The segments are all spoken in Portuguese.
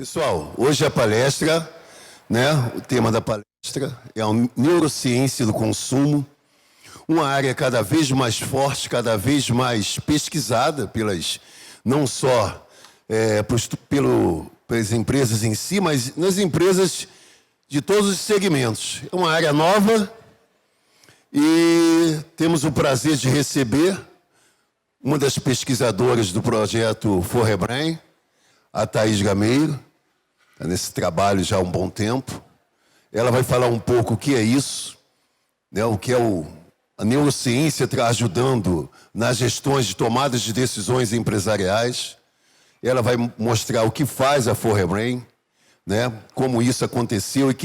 Pessoal, hoje a palestra, o tema da palestra é a neurociência do consumo, uma área cada vez mais forte, cada vez mais pesquisada não só pelas empresas em si, mas nas empresas de todos os segmentos. É uma área nova e temos o prazer de receber uma das pesquisadoras do projeto Forrebrain, a Thaís Gameiro, está nesse trabalho já há um bom tempo. Ela vai falar um pouco o que é isso, o que é a neurociência está ajudando nas gestões de tomadas de decisões empresariais. Ela vai mostrar o que faz a Forrebrain, como isso aconteceu e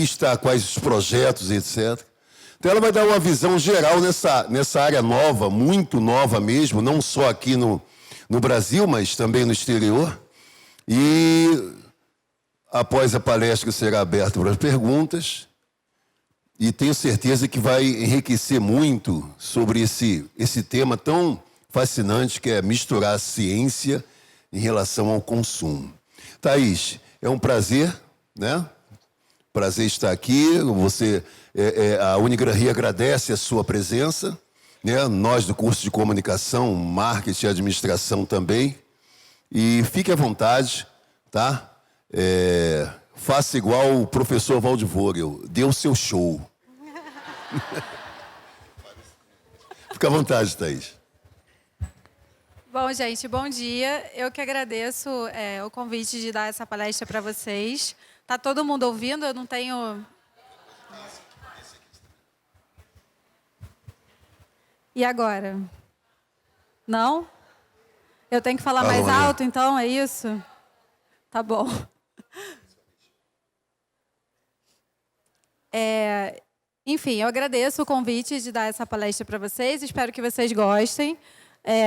quais os projetos, etc. Então, ela vai dar uma visão geral nessa área nova, muito nova mesmo, não só aqui no Brasil, mas também no exterior. E, após a palestra, será aberta para as perguntas. E tenho certeza que vai enriquecer muito sobre esse tema tão fascinante, que é misturar a ciência em relação ao consumo. Thaís, é um prazer, Prazer estar aqui. A Unigran Rio agradece a sua presença, Nós do curso de Comunicação, Marketing e Administração também. E fique à vontade, tá? Faça igual o professor Waldvogel, dê o seu show. Fique à vontade, Thaís. Bom, gente, bom dia. Eu que agradeço o convite de dar essa palestra para vocês. Tá todo mundo ouvindo? Eu não tenho... E agora? Não? Eu tenho que falar mais alto, então, é isso? Tá bom. Enfim, eu agradeço o convite de dar essa palestra para vocês. Espero que vocês gostem.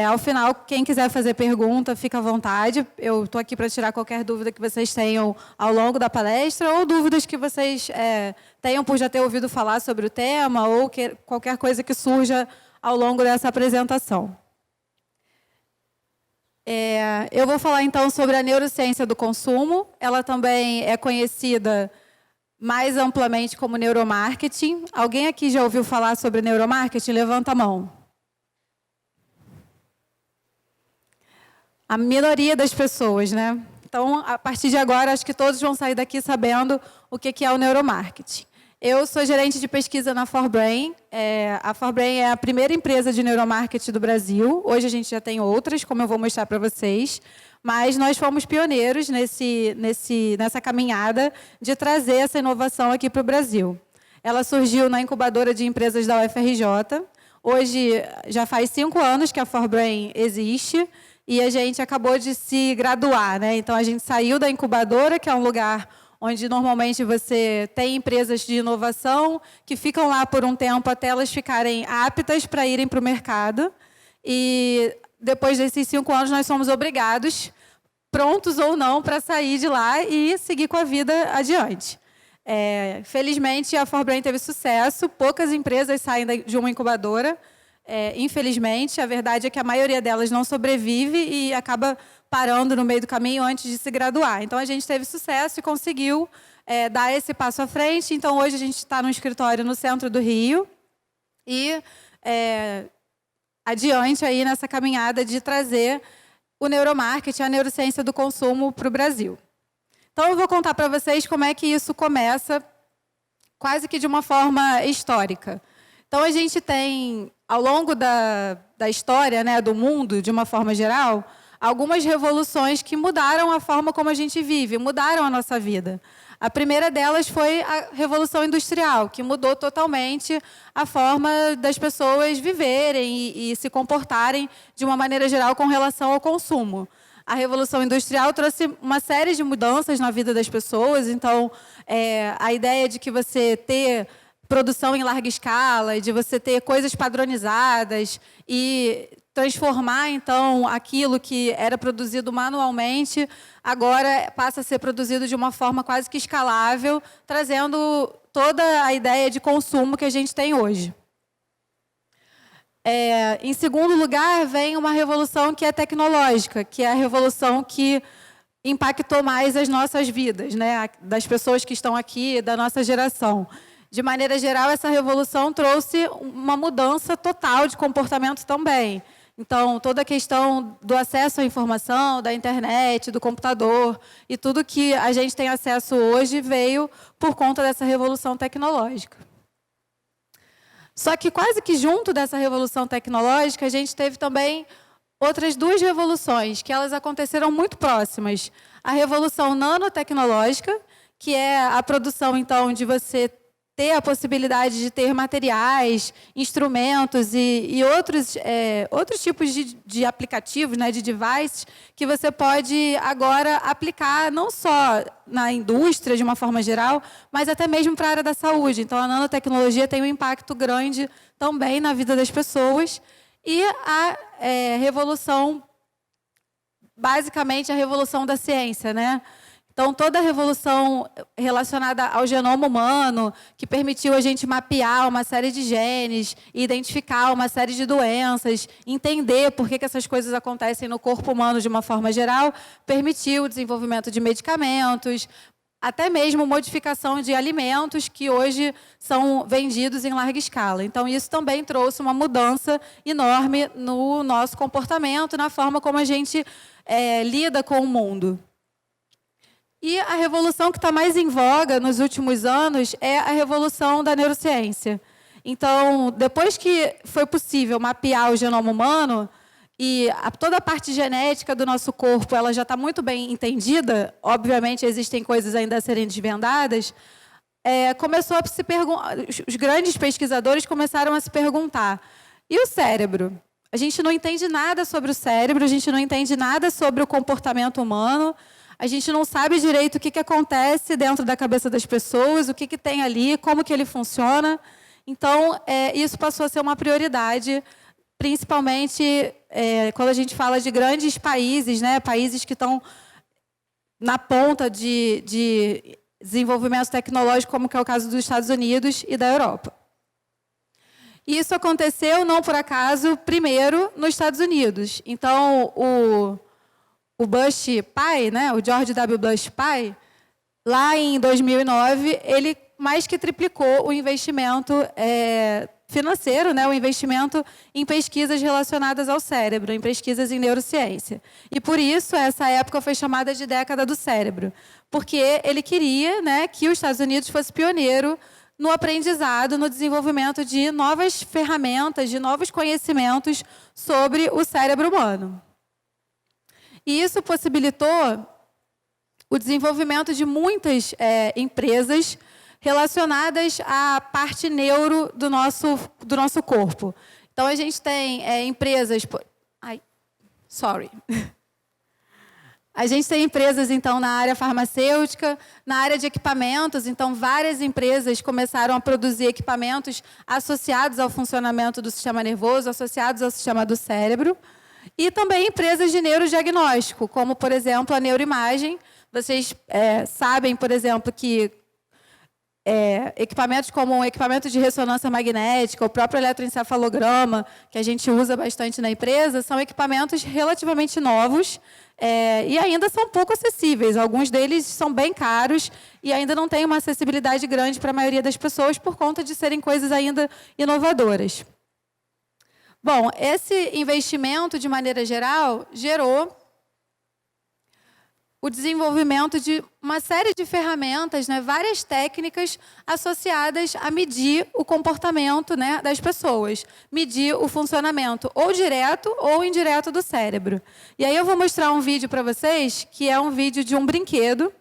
Ao final, quem quiser fazer pergunta, fica à vontade. Eu estou aqui para tirar qualquer dúvida que vocês tenham ao longo da palestra ou dúvidas que vocês tenham por já ter ouvido falar sobre o tema ou qualquer coisa que surja ao longo dessa apresentação. Eu vou falar, então, sobre a neurociência do consumo. Ela também é conhecida mais amplamente como neuromarketing. Alguém aqui já ouviu falar sobre neuromarketing? Levanta a mão. A minoria das pessoas, Então, a partir de agora, acho que todos vão sair daqui sabendo o que é o neuromarketing. Eu sou gerente de pesquisa na Forbrain. A Forbrain é a primeira empresa de neuromarketing do Brasil. Hoje a gente já tem outras, como eu vou mostrar para vocês. Mas nós fomos pioneiros nessa caminhada de trazer essa inovação aqui para o Brasil. Ela surgiu na incubadora de empresas da UFRJ. Hoje, já faz 5 anos que a Forbrain existe. E a gente acabou de se graduar, Então, a gente saiu da incubadora, que é um lugar onde normalmente você tem empresas de inovação que ficam lá por um tempo até elas ficarem aptas para irem para o mercado. E depois desses 5 anos, nós somos obrigados, prontos ou não, para sair de lá e seguir com a vida adiante. Felizmente, a Forbrain teve sucesso, poucas empresas saem de uma incubadora. Infelizmente, a verdade é que a maioria delas não sobrevive e acaba parando no meio do caminho antes de se graduar. Então, a gente teve sucesso e conseguiu dar esse passo à frente. Então, hoje a gente está no escritório no centro do Rio e adiante aí nessa caminhada de trazer o neuromarketing, a neurociência do consumo para o Brasil. Então, eu vou contar para vocês como é que isso começa quase que de uma forma histórica. Então, a gente tem, ao longo da história do mundo, de uma forma geral, algumas revoluções que mudaram a forma como a gente vive, mudaram a nossa vida. A primeira delas foi a Revolução Industrial, que mudou totalmente a forma das pessoas viverem e se comportarem de uma maneira geral com relação ao consumo. A Revolução Industrial trouxe uma série de mudanças na vida das pessoas. Então, a ideia de que você ter produção em larga escala, de você ter coisas padronizadas e transformar, então, aquilo que era produzido manualmente, agora passa a ser produzido de uma forma quase que escalável, trazendo toda a ideia de consumo que a gente tem hoje. Em segundo lugar, vem uma revolução que é tecnológica, que é a revolução que impactou mais as nossas vidas, né? Das pessoas que estão aqui, da nossa geração. De maneira geral, essa revolução trouxe uma mudança total de comportamento também. Então, toda a questão do acesso à informação, da internet, do computador, e tudo que a gente tem acesso hoje veio por conta dessa revolução tecnológica. Só que quase que junto dessa revolução tecnológica, a gente teve também outras duas revoluções, que elas aconteceram muito próximas. A revolução nanotecnológica, que é a produção, então, de você ter a possibilidade de ter materiais, instrumentos e outros tipos de aplicativos, né, de devices, que você pode agora aplicar não só na indústria, de uma forma geral, mas até mesmo para a área da saúde. Então, a nanotecnologia tem um impacto grande também na vida das pessoas. E a revolução, basicamente, a revolução da ciência, né? Então, toda a revolução relacionada ao genoma humano, que permitiu a gente mapear uma série de genes, identificar uma série de doenças, entender por que essas coisas acontecem no corpo humano de uma forma geral, permitiu o desenvolvimento de medicamentos, até mesmo modificação de alimentos que hoje são vendidos em larga escala. Então, isso também trouxe uma mudança enorme no nosso comportamento, na forma como a gente lida com o mundo. E a revolução que está mais em voga nos últimos anos é a revolução da neurociência. Então, depois que foi possível mapear o genoma humano, e toda a parte genética do nosso corpo ela já está muito bem entendida, obviamente existem coisas ainda a serem desvendadas, começou a se perguntar, os grandes pesquisadores começaram a se perguntar, e o cérebro? A gente não entende nada sobre o cérebro, a gente não entende nada sobre o comportamento humano, a gente não sabe direito o que acontece dentro da cabeça das pessoas, o que tem ali, como que ele funciona. Então, isso passou a ser uma prioridade, principalmente quando a gente fala de grandes países, né, países que estão na ponta de desenvolvimento tecnológico, como que é o caso dos Estados Unidos e da Europa. E isso aconteceu, não por acaso, primeiro nos Estados Unidos. Então, o Bush pai, né, o George W. Bush pai, lá em 2009, ele mais que triplicou o investimento financeiro, né, o investimento em pesquisas relacionadas ao cérebro, em pesquisas em neurociência. E por isso essa época foi chamada de década do cérebro, porque ele queria, né, que os Estados Unidos fosse pioneiro no aprendizado, no desenvolvimento de novas ferramentas, de novos conhecimentos sobre o cérebro humano. E isso possibilitou o desenvolvimento de muitas empresas relacionadas à parte neuro do nosso corpo. Então, a gente tem empresas... A gente tem empresas, então, na área farmacêutica, na área de equipamentos. Então, várias empresas começaram a produzir equipamentos associados ao funcionamento do sistema nervoso, associados ao sistema do cérebro. E também empresas de neurodiagnóstico, como, por exemplo, a neuroimagem. Vocês sabem, por exemplo, que equipamentos como o equipamento de ressonância magnética, o próprio eletroencefalograma, que a gente usa bastante na empresa, são equipamentos relativamente novos e ainda são pouco acessíveis. Alguns deles são bem caros e ainda não têm uma acessibilidade grande para a maioria das pessoas por conta de serem coisas ainda inovadoras. Bom, esse investimento, de maneira geral, gerou o desenvolvimento de uma série de ferramentas, né, várias técnicas associadas a medir o comportamento, né, das pessoas, medir o funcionamento ou direto ou indireto do cérebro. E aí eu vou mostrar um vídeo para vocês, que é um vídeo de um brinquedo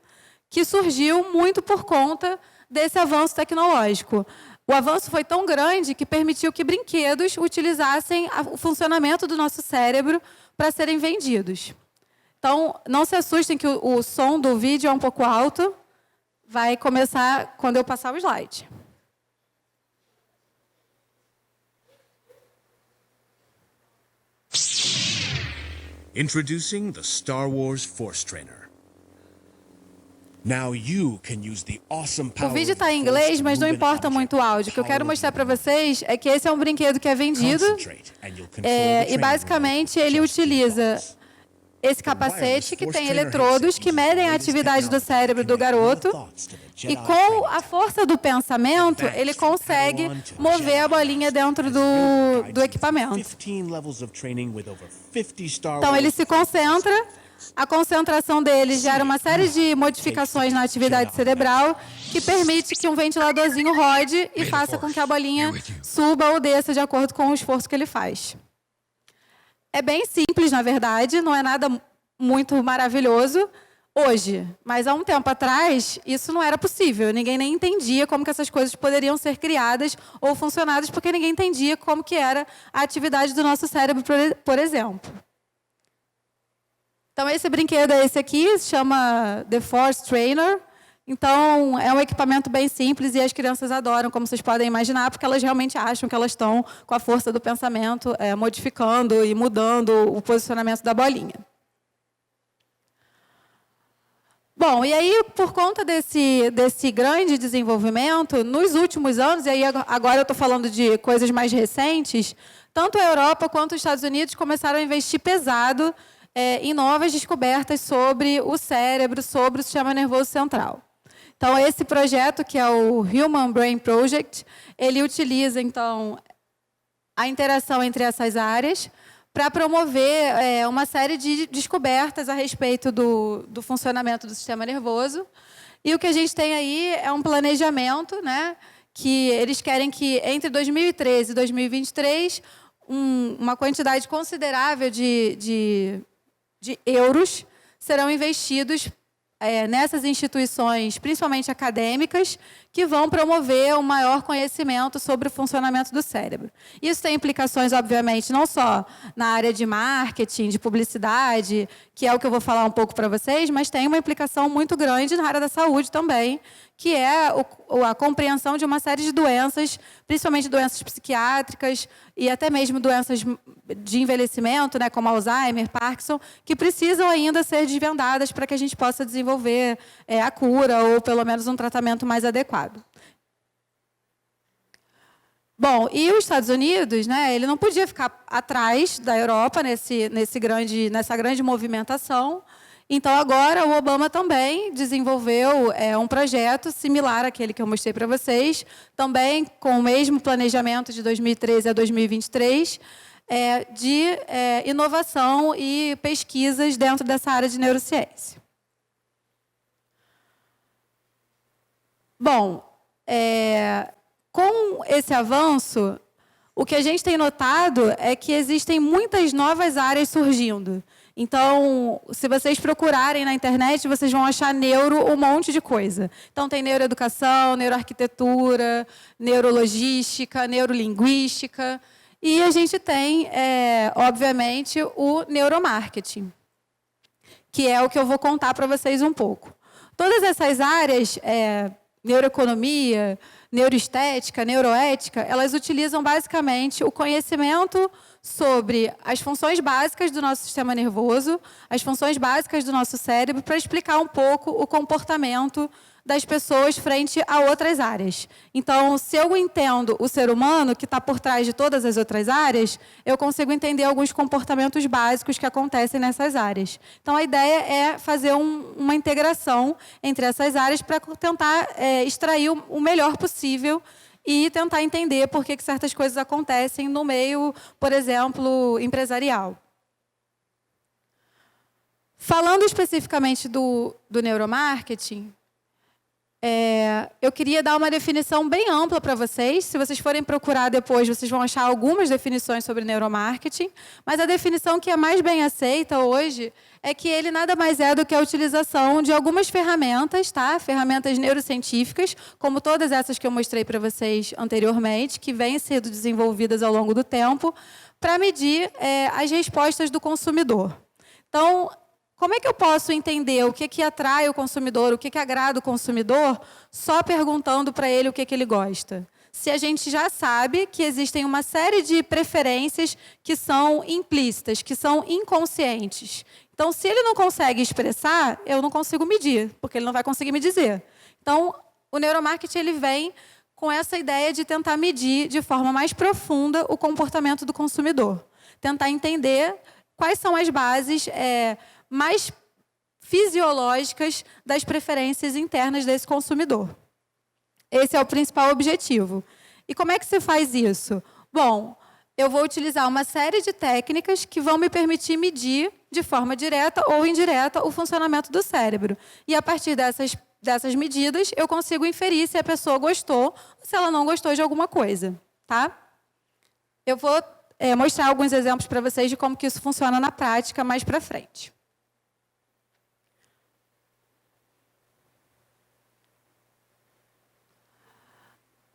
que surgiu muito por conta desse avanço tecnológico. O avanço foi tão grande que permitiu que brinquedos utilizassem o funcionamento do nosso cérebro para serem vendidos. Então, não se assustem que o som do vídeo é um pouco alto. Vai começar quando eu passar o slide. Introducing the Star Wars Force Trainer. Now you can use the awesome power. O vídeo está em inglês, mas não importa muito o áudio. O que eu quero mostrar para vocês é que esse é um brinquedo que é vendido e, basicamente, ele utiliza esse capacete que tem eletrodos que medem a atividade do cérebro do garoto e com a força do pensamento ele consegue mover a bolinha dentro do equipamento. Então ele se concentra, a concentração dele gera uma série de modificações na atividade cerebral que permite que um ventiladorzinho rode e faça com que a bolinha suba ou desça de acordo com o esforço que ele faz. É bem simples, na verdade, não é nada muito maravilhoso hoje. Mas há um tempo atrás, isso não era possível. Ninguém nem entendia como que essas coisas poderiam ser criadas ou funcionadas, porque ninguém entendia como que era a atividade do nosso cérebro, por exemplo. Então, esse brinquedo é esse aqui, se chama The Force Trainer. Então, é um equipamento bem simples e as crianças adoram, como vocês podem imaginar, porque elas realmente acham que elas estão com a força do pensamento, modificando e mudando o posicionamento da bolinha. Bom, e aí, por conta desse grande desenvolvimento, nos últimos anos, e aí agora eu estou falando de coisas mais recentes, tanto a Europa quanto os Estados Unidos começaram a investir pesado em novas descobertas sobre o cérebro, sobre o sistema nervoso central. Então, esse projeto, que é o Human Brain Project, ele utiliza, então, a interação entre essas áreas para promover uma série de descobertas a respeito do funcionamento do sistema nervoso. E o que a gente tem aí é um planejamento, né, que eles querem que, entre 2013 e 2023, uma quantidade considerável de euros serão investidos nessas instituições, principalmente acadêmicas, que vão promover um maior conhecimento sobre o funcionamento do cérebro. Isso tem implicações, obviamente, não só na área de marketing, de publicidade, que é o que eu vou falar um pouco para vocês, mas tem uma implicação muito grande na área da saúde também, que é a compreensão de uma série de doenças, principalmente doenças psiquiátricas e até mesmo doenças de envelhecimento, né, como Alzheimer, Parkinson, que precisam ainda ser desvendadas para que a gente possa desenvolver a cura ou, pelo menos, um tratamento mais adequado. Bom, e os Estados Unidos, né, ele não podia ficar atrás da Europa nessa grande movimentação. Então, agora, o Obama também desenvolveu um projeto similar àquele que eu mostrei para vocês, também com o mesmo planejamento de 2013 a 2023, de inovação e pesquisas dentro dessa área de neurociência. Bom, com esse avanço, o que a gente tem notado é que existem muitas novas áreas surgindo. Então, se vocês procurarem na internet, vocês vão achar um monte de coisa. Então, tem neuroeducação, neuroarquitetura, neurologística, neurolinguística. E a gente tem, obviamente, o neuromarketing, que é o que eu vou contar para vocês um pouco. Todas essas áreas, neuroeconomia, neuroestética, neuroética, elas utilizam basicamente o conhecimento sobre as funções básicas do nosso sistema nervoso, as funções básicas do nosso cérebro, para explicar um pouco o comportamento das pessoas frente a outras áreas. Então, se eu entendo o ser humano, que está por trás de todas as outras áreas, eu consigo entender alguns comportamentos básicos que acontecem nessas áreas. Então, a ideia é fazer uma integração entre essas áreas para tentar extrair o melhor possível e tentar entender por que certas coisas acontecem no meio, por exemplo, empresarial. Falando especificamente do neuromarketing, eu queria dar uma definição bem ampla para vocês. Se vocês forem procurar depois, vocês vão achar algumas definições sobre neuromarketing, mas a definição que é mais bem aceita hoje é que ele nada mais é do que a utilização de algumas ferramentas, tá? Ferramentas neurocientíficas, como todas essas que eu mostrei para vocês anteriormente, que vêm sendo desenvolvidas ao longo do tempo, para medir as respostas do consumidor. Então, como é que eu posso entender o que atrai o consumidor, o que agrada o consumidor, só perguntando para ele o que ele gosta? Se a gente já sabe que existem uma série de preferências que são implícitas, que são inconscientes. Então, se ele não consegue expressar, eu não consigo medir, porque ele não vai conseguir me dizer. Então, o neuromarketing ele vem com essa ideia de tentar medir de forma mais profunda o comportamento do consumidor. Tentar entender quais são as bases mais fisiológicas das preferências internas desse consumidor. Esse é o principal objetivo. E como é que se faz isso? Bom, eu vou utilizar uma série de técnicas que vão me permitir medir, de forma direta ou indireta, o funcionamento do cérebro. E, a partir dessas medidas, eu consigo inferir se a pessoa gostou ou se ela não gostou de alguma coisa. Tá? Eu vou mostrar alguns exemplos para vocês de como que isso funciona na prática mais para frente.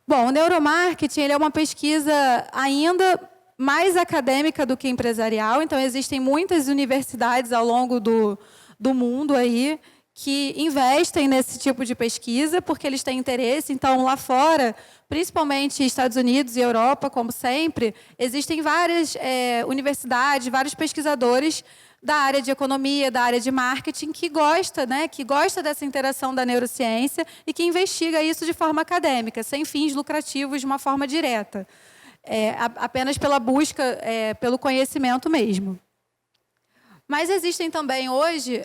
Bom, o neuromarketing ele é uma pesquisa ainda mais acadêmica do que empresarial, então existem muitas universidades ao longo do mundo aí que investem nesse tipo de pesquisa, porque eles têm interesse. Então, lá fora, principalmente Estados Unidos e Europa, como sempre, existem várias universidades, vários pesquisadores da área de economia, da área de marketing, que gosta dessa interação da neurociência e que investiga isso de forma acadêmica, sem fins lucrativos, de uma forma direta, apenas pela busca, pelo conhecimento mesmo. Mas existem também hoje,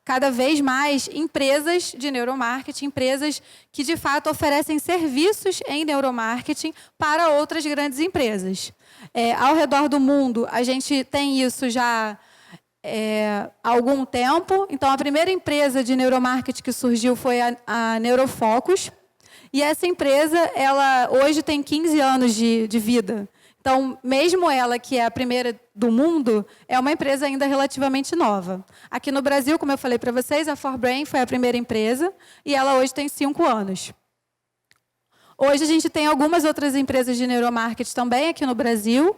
cada vez mais, empresas de neuromarketing, empresas que, de fato, oferecem serviços em neuromarketing para outras grandes empresas. Ao redor do mundo, a gente tem isso já há algum tempo. Então, a primeira empresa de neuromarketing que surgiu foi a Neurofocus. E essa empresa, ela hoje tem 15 anos de vida. Então, mesmo ela, que é a primeira do mundo, é uma empresa ainda relativamente nova. Aqui no Brasil, como eu falei para vocês, a ForBrain foi a primeira empresa e ela hoje tem 5 anos. Hoje a gente tem algumas outras empresas de neuromarketing também aqui no Brasil,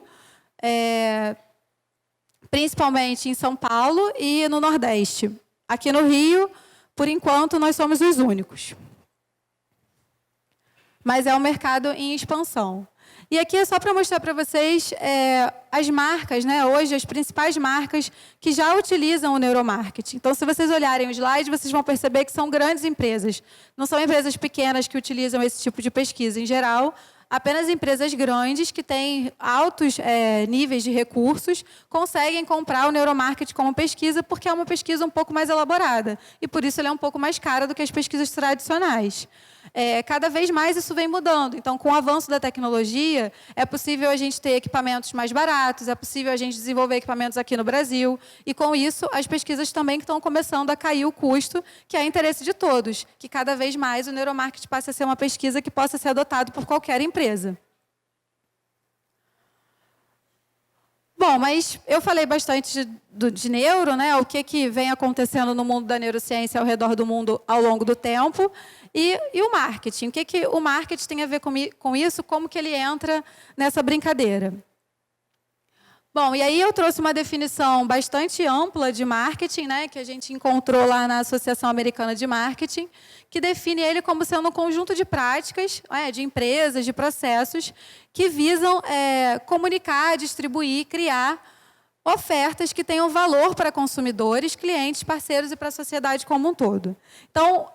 principalmente em São Paulo e no Nordeste. Aqui no Rio, por enquanto, nós somos os únicos. Mas é um mercado em expansão. E aqui é só para mostrar para vocês as marcas, né? Hoje, as principais marcas que já utilizam o neuromarketing. Então, se vocês olharem o slide, vocês vão perceber que são grandes empresas. Não são empresas pequenas que utilizam esse tipo de pesquisa. Em geral, apenas empresas grandes que têm altos níveis de recursos conseguem comprar o neuromarketing como pesquisa, porque é uma pesquisa um pouco mais elaborada. E, por isso, ele é um pouco mais cara do que as pesquisas tradicionais. Cada vez mais isso vem mudando. Então, com o avanço da tecnologia, é possível a gente ter equipamentos mais baratos, é possível a gente desenvolver equipamentos aqui no Brasil. E, com isso, as pesquisas também que estão começando a cair o custo, que é interesse de todos, que cada vez mais o neuromarketing passe a ser uma pesquisa que possa ser adotada por qualquer empresa. Bom, mas eu falei bastante de neuro, né? O que vem acontecendo no mundo da neurociência ao redor do mundo ao longo do tempo. E o marketing. O que o marketing tem a ver com isso? Como que ele entra nessa brincadeira? Bom, e aí eu trouxe uma definição bastante ampla de marketing, né, que a gente encontrou lá na Associação Americana de Marketing, que define ele como sendo um conjunto de práticas, de empresas, de processos, que visam comunicar, distribuir, criar ofertas que tenham valor para consumidores, clientes, parceiros e para a sociedade como um todo. Então,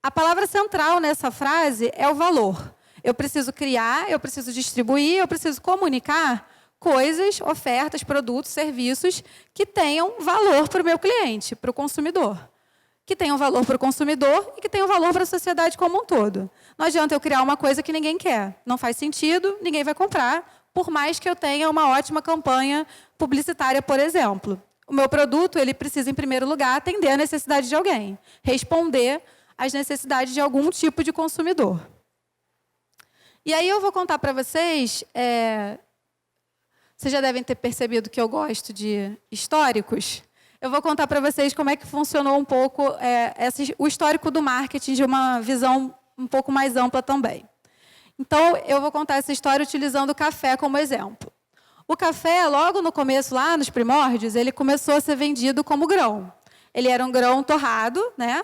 a palavra central nessa frase é o valor. Eu preciso criar, eu preciso distribuir, eu preciso comunicar coisas, ofertas, produtos, serviços que tenham valor para o meu cliente, para o consumidor. Que tenham valor para o consumidor e que tenham valor para a sociedade como um todo. Não adianta eu criar uma coisa que ninguém quer. Não faz sentido, ninguém vai comprar, por mais que eu tenha uma ótima campanha publicitária, por exemplo. O meu produto, ele precisa, em primeiro lugar, atender a necessidade de alguém. Responder às necessidades de algum tipo de consumidor. E aí eu vou contar para vocês... Vocês já devem ter percebido que eu gosto de históricos. Eu vou contar para vocês como é que funcionou um pouco o histórico do marketing de uma visão um pouco mais ampla também. Então, eu vou contar essa história utilizando o café como exemplo. O café, logo no começo, lá nos primórdios, ele começou a ser vendido como grão. Ele era um grão torrado, né?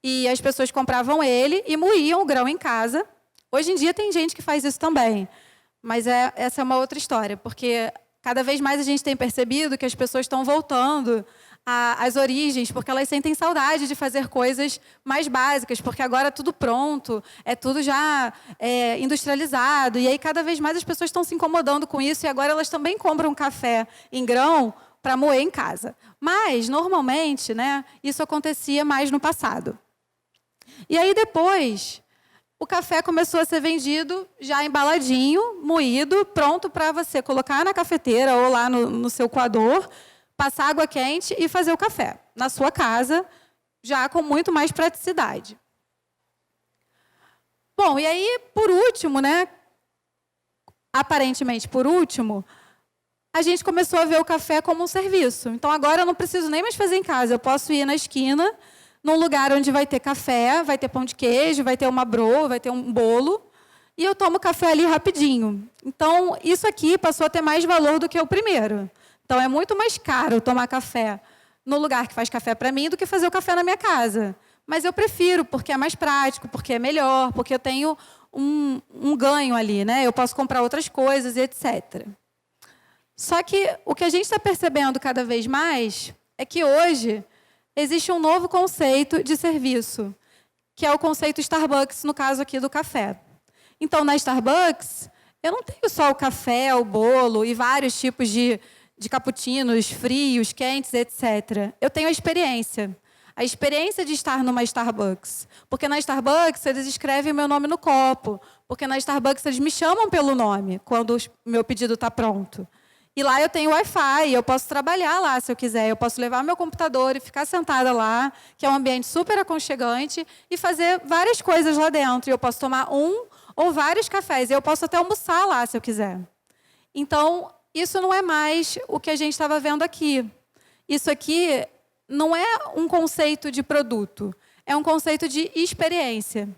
E as pessoas compravam ele e moíam o grão em casa. Hoje em dia tem gente que faz isso também. Mas essa é uma outra história, porque cada vez mais a gente tem percebido que as pessoas estão voltando às origens, porque elas sentem saudade de fazer coisas mais básicas, porque agora é tudo pronto, é tudo já industrializado, e aí cada vez mais as pessoas estão se incomodando com isso, e agora elas também compram café em grão para moer em casa. Mas, normalmente, né, isso acontecia mais no passado. E aí, depois, o café começou a ser vendido já embaladinho, moído, pronto para você colocar na cafeteira ou lá no seu coador, passar água quente e fazer o café na sua casa, já com muito mais praticidade. Bom, e aí, por último, né, aparentemente por último, a gente começou a ver o café como um serviço. Então, agora eu não preciso nem mais fazer em casa. Eu posso ir na esquina, num lugar onde vai ter café, vai ter pão de queijo, vai ter uma broa, vai ter um bolo, e eu tomo café ali rapidinho. Então, isso aqui passou a ter mais valor do que o primeiro. Então, é muito mais caro tomar café no lugar que faz café para mim do que fazer o café na minha casa. Mas eu prefiro, porque é mais prático, porque é melhor, porque eu tenho um ganho ali, né? Eu posso comprar outras coisas e etc. Só que o que a gente está percebendo cada vez mais é que hoje existe um novo conceito de serviço, que é o conceito Starbucks, no caso aqui do café. Então, na Starbucks, eu não tenho só o café, o bolo e vários tipos de cappuccinos frios, quentes, etc. Eu tenho a experiência de estar numa Starbucks. Porque na Starbucks eles escrevem o meu nome no copo. Porque na Starbucks eles me chamam pelo nome quando o meu pedido está pronto. E lá eu tenho Wi-Fi, eu posso trabalhar lá se eu quiser. Eu posso levar meu computador e ficar sentada lá, que é um ambiente super aconchegante, e fazer várias coisas lá dentro. E eu posso tomar um ou vários cafés. E eu posso até almoçar lá se eu quiser. Então, isso não é mais o que a gente estava vendo aqui. Isso aqui não é um conceito de produto, é um conceito de experiência.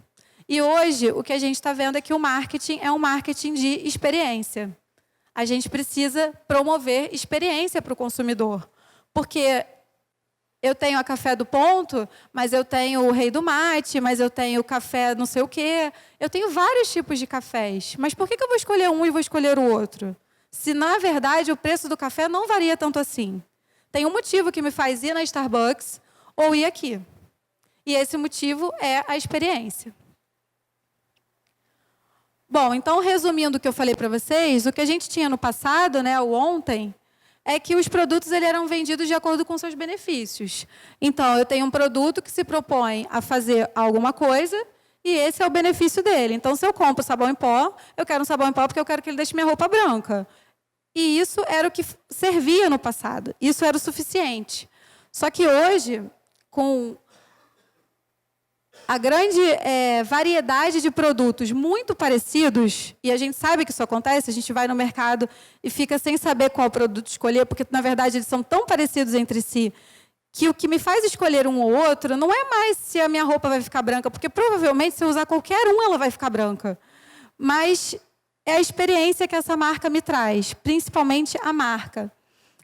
E hoje, o que a gente está vendo é que o marketing é um marketing de experiência. A gente precisa promover experiência para o consumidor. Porque eu tenho a Café do Ponto, mas eu tenho o Rei do Mate, mas eu tenho o café não sei o quê. Eu tenho vários tipos de cafés. Mas por que eu vou escolher um e vou escolher o outro? Se, na verdade, o preço do café não varia tanto assim. Tem um motivo que me faz ir na Starbucks ou ir aqui. E esse motivo é a experiência. Bom, então, resumindo o que eu falei para vocês, o que a gente tinha no passado, né, o ontem, é que os produtos eram vendidos de acordo com seus benefícios. Então, eu tenho um produto que se propõe a fazer alguma coisa e esse é o benefício dele. Então, se eu compro sabão em pó, eu quero um sabão em pó porque eu quero que ele deixe minha roupa branca. E isso era o que servia no passado. Isso era o suficiente. Só que hoje, com a grande variedade de produtos muito parecidos, e a gente sabe que isso acontece, a gente vai no mercado e fica sem saber qual produto escolher, porque, na verdade, eles são tão parecidos entre si, que o que me faz escolher um ou outro não é mais se a minha roupa vai ficar branca, porque, provavelmente, se eu usar qualquer um, ela vai ficar branca. Mas é a experiência que essa marca me traz, principalmente a marca.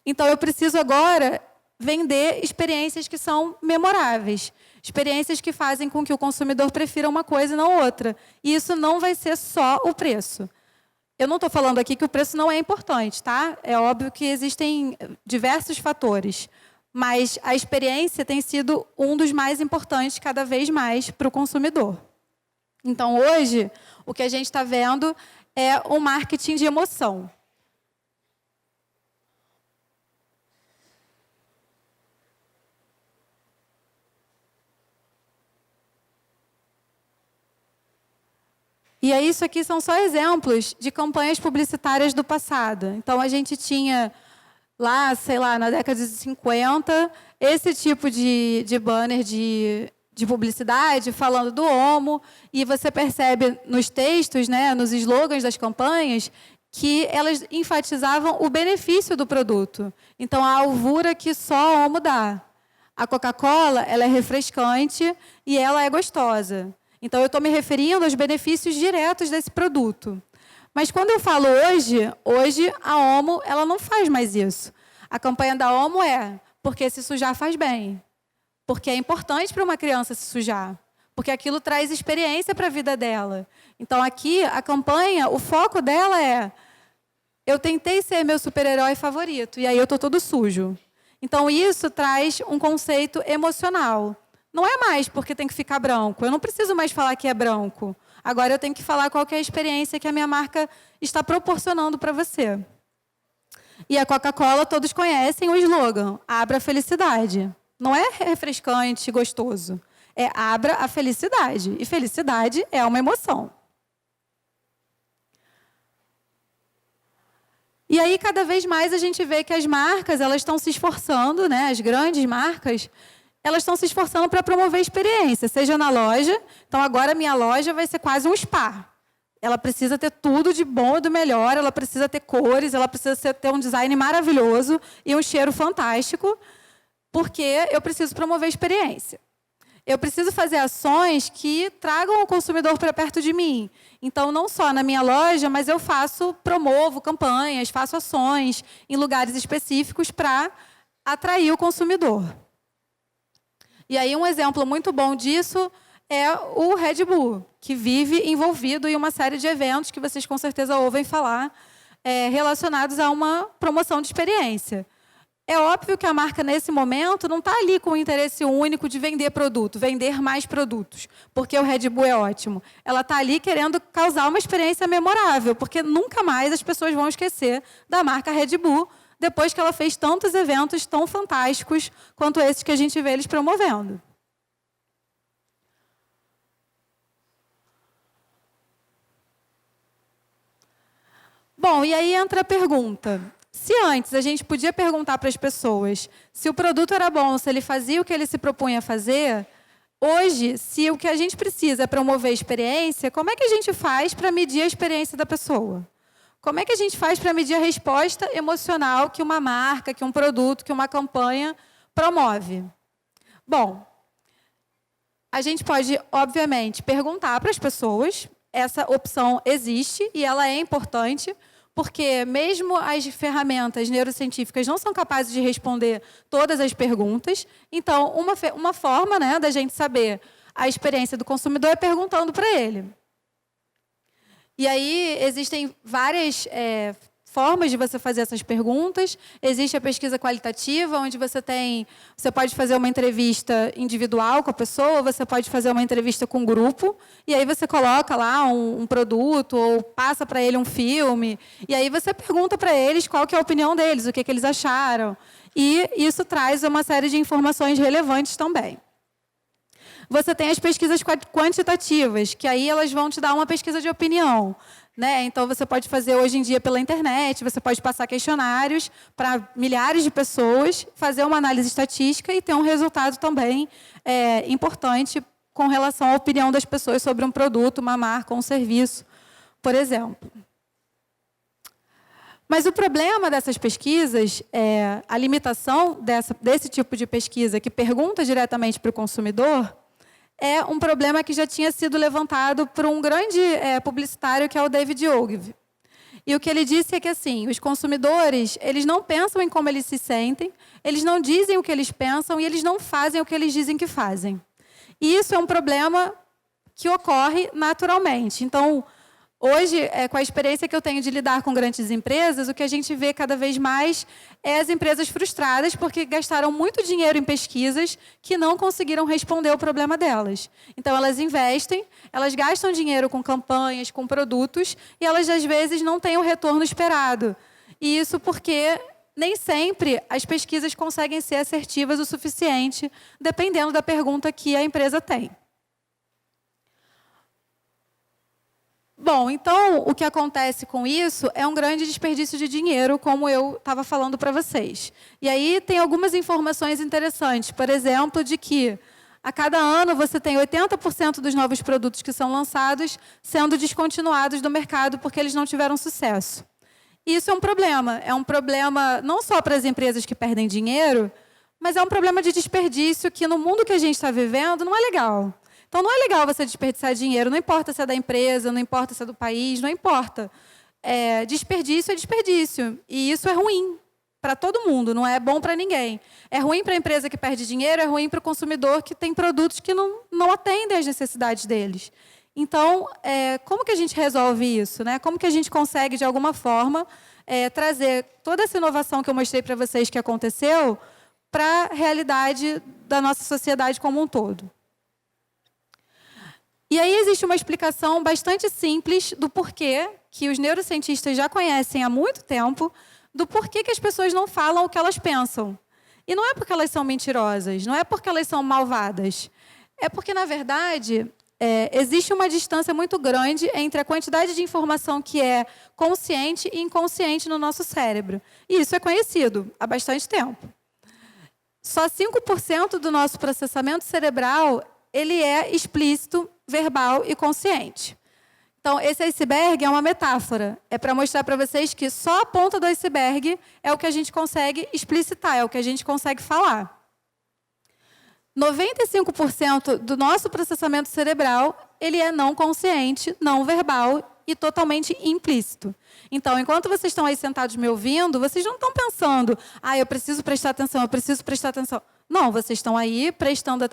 Então, eu preciso agora vender experiências que são memoráveis, experiências que fazem com que o consumidor prefira uma coisa e não outra. E isso não vai ser só o preço. Eu não estou falando aqui que o preço não é importante, tá? É óbvio que existem diversos fatores, mas a experiência tem sido um dos mais importantes cada vez mais para o consumidor. Então, hoje, o que a gente está vendo é o marketing de emoção. E aí, isso aqui são só exemplos de campanhas publicitárias do passado. Então, a gente tinha lá, sei lá, na década de 50, esse tipo de banner de publicidade falando do homo, e você percebe nos textos, né, nos slogans das campanhas, que elas enfatizavam o benefício do produto. Então, a alvura que só homo dá. A Coca-Cola, ela é refrescante e ela é gostosa. Então, eu estou me referindo aos benefícios diretos desse produto. Mas, quando eu falo hoje a Omo ela não faz mais isso. A campanha da Omo é porque se sujar faz bem. Porque é importante para uma criança se sujar. Porque aquilo traz experiência para a vida dela. Então, aqui, a campanha, o foco dela é: eu tentei ser meu super-herói favorito, e aí eu estou todo sujo. Então, isso traz um conceito emocional. Não é mais porque tem que ficar branco. Eu não preciso mais falar que é branco. Agora eu tenho que falar qual que é a experiência que a minha marca está proporcionando para você. E a Coca-Cola, todos conhecem o slogan, abra a felicidade. Não é refrescante, gostoso. É abra a felicidade. E felicidade é uma emoção. E aí, cada vez mais, a gente vê que as marcas, elas estão se esforçando, né? As grandes marcas, elas estão se esforçando para promover experiência, seja na loja. Então, agora, a minha loja vai ser quase um spa. Ela precisa ter tudo de bom e do melhor, ela precisa ter cores, ela precisa ter um design maravilhoso e um cheiro fantástico, porque eu preciso promover experiência. Eu preciso fazer ações que tragam o consumidor para perto de mim. Então, não só na minha loja, mas eu promovo campanhas, faço ações em lugares específicos para atrair o consumidor. E aí, um exemplo muito bom disso é o Red Bull, que vive envolvido em uma série de eventos que vocês com certeza ouvem falar, relacionados a uma promoção de experiência. É óbvio que a marca, nesse momento, não está ali com o interesse único de vender produto, vender mais produtos, porque o Red Bull é ótimo. Ela está ali querendo causar uma experiência memorável, porque nunca mais as pessoas vão esquecer da marca Red Bull, depois que ela fez tantos eventos tão fantásticos quanto esses que a gente vê eles promovendo. Bom, e aí entra a pergunta. Se antes a gente podia perguntar para as pessoas se o produto era bom, se ele fazia o que ele se propunha a fazer, hoje, se o que a gente precisa é promover a experiência, como é que a gente faz para medir a experiência da pessoa? Como é que a gente faz para medir a resposta emocional que uma marca, que um produto, que uma campanha promove? Bom, a gente pode, obviamente, perguntar para as pessoas. Essa opção existe e ela é importante, porque mesmo as ferramentas neurocientíficas não são capazes de responder todas as perguntas. Então, uma forma, né, da gente saber a experiência do consumidor é perguntando para ele. E aí existem várias formas de você fazer essas perguntas. Existe a pesquisa qualitativa, onde você pode fazer uma entrevista individual com a pessoa, você pode fazer uma entrevista com um grupo, e aí você coloca lá um produto, ou passa para ele um filme, e aí você pergunta para eles qual que é a opinião deles, o que eles acharam. E isso traz uma série de informações relevantes também. Você tem as pesquisas quantitativas, que aí elas vão te dar uma pesquisa de opinião, né? Então, você pode fazer hoje em dia pela internet, você pode passar questionários para milhares de pessoas, fazer uma análise estatística e ter um resultado também importante com relação à opinião das pessoas sobre um produto, uma marca, um serviço, por exemplo. Mas o problema dessas pesquisas, a limitação desse tipo de pesquisa que pergunta diretamente para o consumidor, é um problema que já tinha sido levantado por um grande publicitário, que é o David Ogilvy. E o que ele disse é que, assim, os consumidores, eles não pensam em como eles se sentem, eles não dizem o que eles pensam e eles não fazem o que eles dizem que fazem. E isso é um problema que ocorre naturalmente. Então, hoje, com a experiência que eu tenho de lidar com grandes empresas, o que a gente vê cada vez mais é as empresas frustradas porque gastaram muito dinheiro em pesquisas que não conseguiram responder ao problema delas. Então, elas investem, elas gastam dinheiro com campanhas, com produtos, e elas, às vezes, não têm o retorno esperado. E isso porque nem sempre as pesquisas conseguem ser assertivas o suficiente, dependendo da pergunta que a empresa tem. Bom, então, o que acontece com isso é um grande desperdício de dinheiro, como eu estava falando para vocês. E aí tem algumas informações interessantes, por exemplo, de que a cada ano você tem 80% dos novos produtos que são lançados sendo descontinuados do mercado porque eles não tiveram sucesso. E isso é um problema não só para as empresas que perdem dinheiro, mas é um problema de desperdício que no mundo que a gente está vivendo não é legal. Então, não é legal você desperdiçar dinheiro, não importa se é da empresa, não importa se é do país, não importa. Desperdício é desperdício. E isso é ruim para todo mundo, não é bom para ninguém. É ruim para a empresa que perde dinheiro, é ruim para o consumidor que tem produtos que não atendem às necessidades deles. Então, como que a gente resolve isso, né? Como que a gente consegue, de alguma forma, trazer toda essa inovação que eu mostrei para vocês que aconteceu para a realidade da nossa sociedade como um todo? E aí existe uma explicação bastante simples do porquê que os neurocientistas já conhecem há muito tempo do porquê que as pessoas não falam o que elas pensam. E não é porque elas são mentirosas, não é porque elas são malvadas. É porque, na verdade, existe uma distância muito grande entre a quantidade de informação que é consciente e inconsciente no nosso cérebro. E isso é conhecido há bastante tempo. Só 5% do nosso processamento cerebral ele é explícito, verbal e consciente. Então, esse iceberg é uma metáfora. É para mostrar para vocês que só a ponta do iceberg é o que a gente consegue explicitar, é o que a gente consegue falar. 95% do nosso processamento cerebral ele é não consciente, não verbal e totalmente implícito. Então, enquanto vocês estão aí sentados me ouvindo, vocês não estão pensando, eu preciso prestar atenção, eu preciso prestar atenção. Não, vocês estão aí,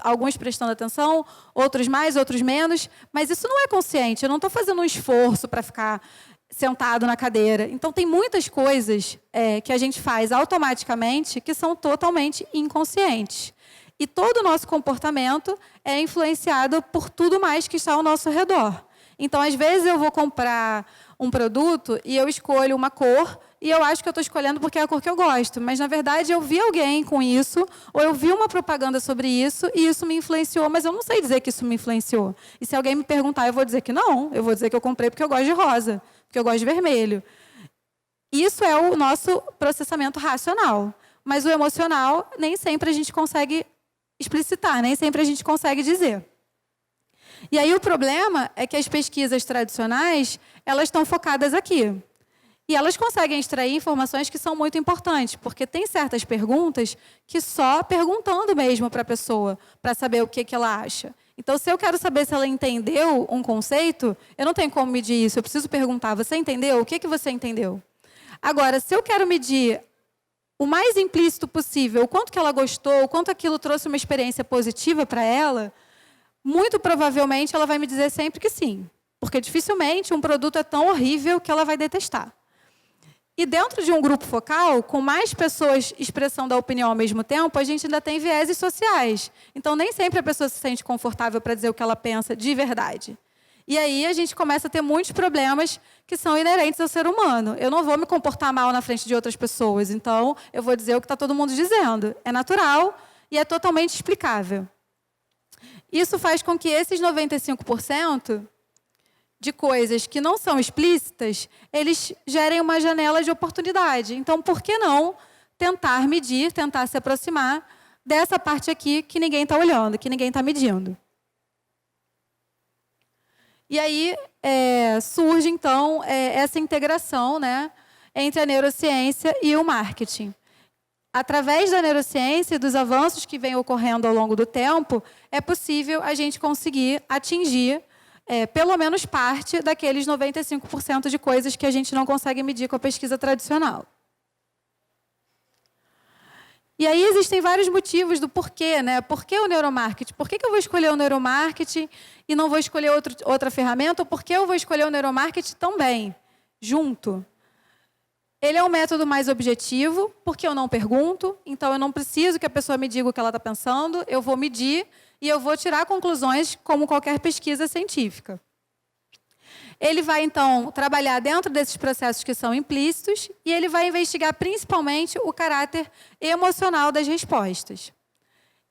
alguns prestando atenção, outros mais, outros menos, mas isso não é consciente, eu não estou fazendo um esforço para ficar sentado na cadeira. Então, tem muitas coisas que a gente faz automaticamente que são totalmente inconscientes. E todo o nosso comportamento é influenciado por tudo mais que está ao nosso redor. Então, às vezes, eu vou comprar um produto e eu escolho uma cor e eu acho que eu estou escolhendo porque é a cor que eu gosto. Mas, na verdade, eu vi alguém com isso ou eu vi uma propaganda sobre isso e isso me influenciou, mas eu não sei dizer que isso me influenciou. E se alguém me perguntar, eu vou dizer que não. Eu vou dizer que eu comprei porque eu gosto de rosa, porque eu gosto de vermelho. Isso é o nosso processamento racional. Mas o emocional, nem sempre a gente consegue explicitar, nem sempre a gente consegue dizer. E aí o problema é que as pesquisas tradicionais, elas estão focadas aqui. E elas conseguem extrair informações que são muito importantes, porque tem certas perguntas que só perguntando mesmo para a pessoa, para saber o que ela acha. Então, se eu quero saber se ela entendeu um conceito, eu não tenho como medir isso, eu preciso perguntar, você entendeu? O que você entendeu? Agora, se eu quero medir o mais implícito possível, o quanto que ela gostou, o quanto aquilo trouxe uma experiência positiva para ela, muito provavelmente ela vai me dizer sempre que sim. Porque dificilmente um produto é tão horrível que ela vai detestar. E dentro de um grupo focal, com mais pessoas expressando a opinião ao mesmo tempo, a gente ainda tem vieses sociais. Então, nem sempre a pessoa se sente confortável para dizer o que ela pensa de verdade. E aí a gente começa a ter muitos problemas que são inerentes ao ser humano. Eu não vou me comportar mal na frente de outras pessoas, então eu vou dizer o que está todo mundo dizendo. É natural e é totalmente explicável. Isso faz com que esses 95% de coisas que não são explícitas, eles gerem uma janela de oportunidade. Então, por que não tentar medir, tentar se aproximar dessa parte aqui que ninguém está olhando, que ninguém está medindo? E aí surge, então, essa integração, né, entre a neurociência e o marketing. Através da neurociência e dos avanços que vêm ocorrendo ao longo do tempo, é possível a gente conseguir atingir pelo menos parte daqueles 95% de coisas que a gente não consegue medir com a pesquisa tradicional. E aí existem vários motivos do porquê, né? Por que o neuromarketing? Por que eu vou escolher o neuromarketing e não vou escolher outra ferramenta? Ou por que eu vou escolher o neuromarketing também, junto? Ele é um método mais objetivo, porque eu não pergunto, então eu não preciso que a pessoa me diga o que ela está pensando, eu vou medir e eu vou tirar conclusões como qualquer pesquisa científica. Ele vai, então, trabalhar dentro desses processos que são implícitos e ele vai investigar principalmente o caráter emocional das respostas.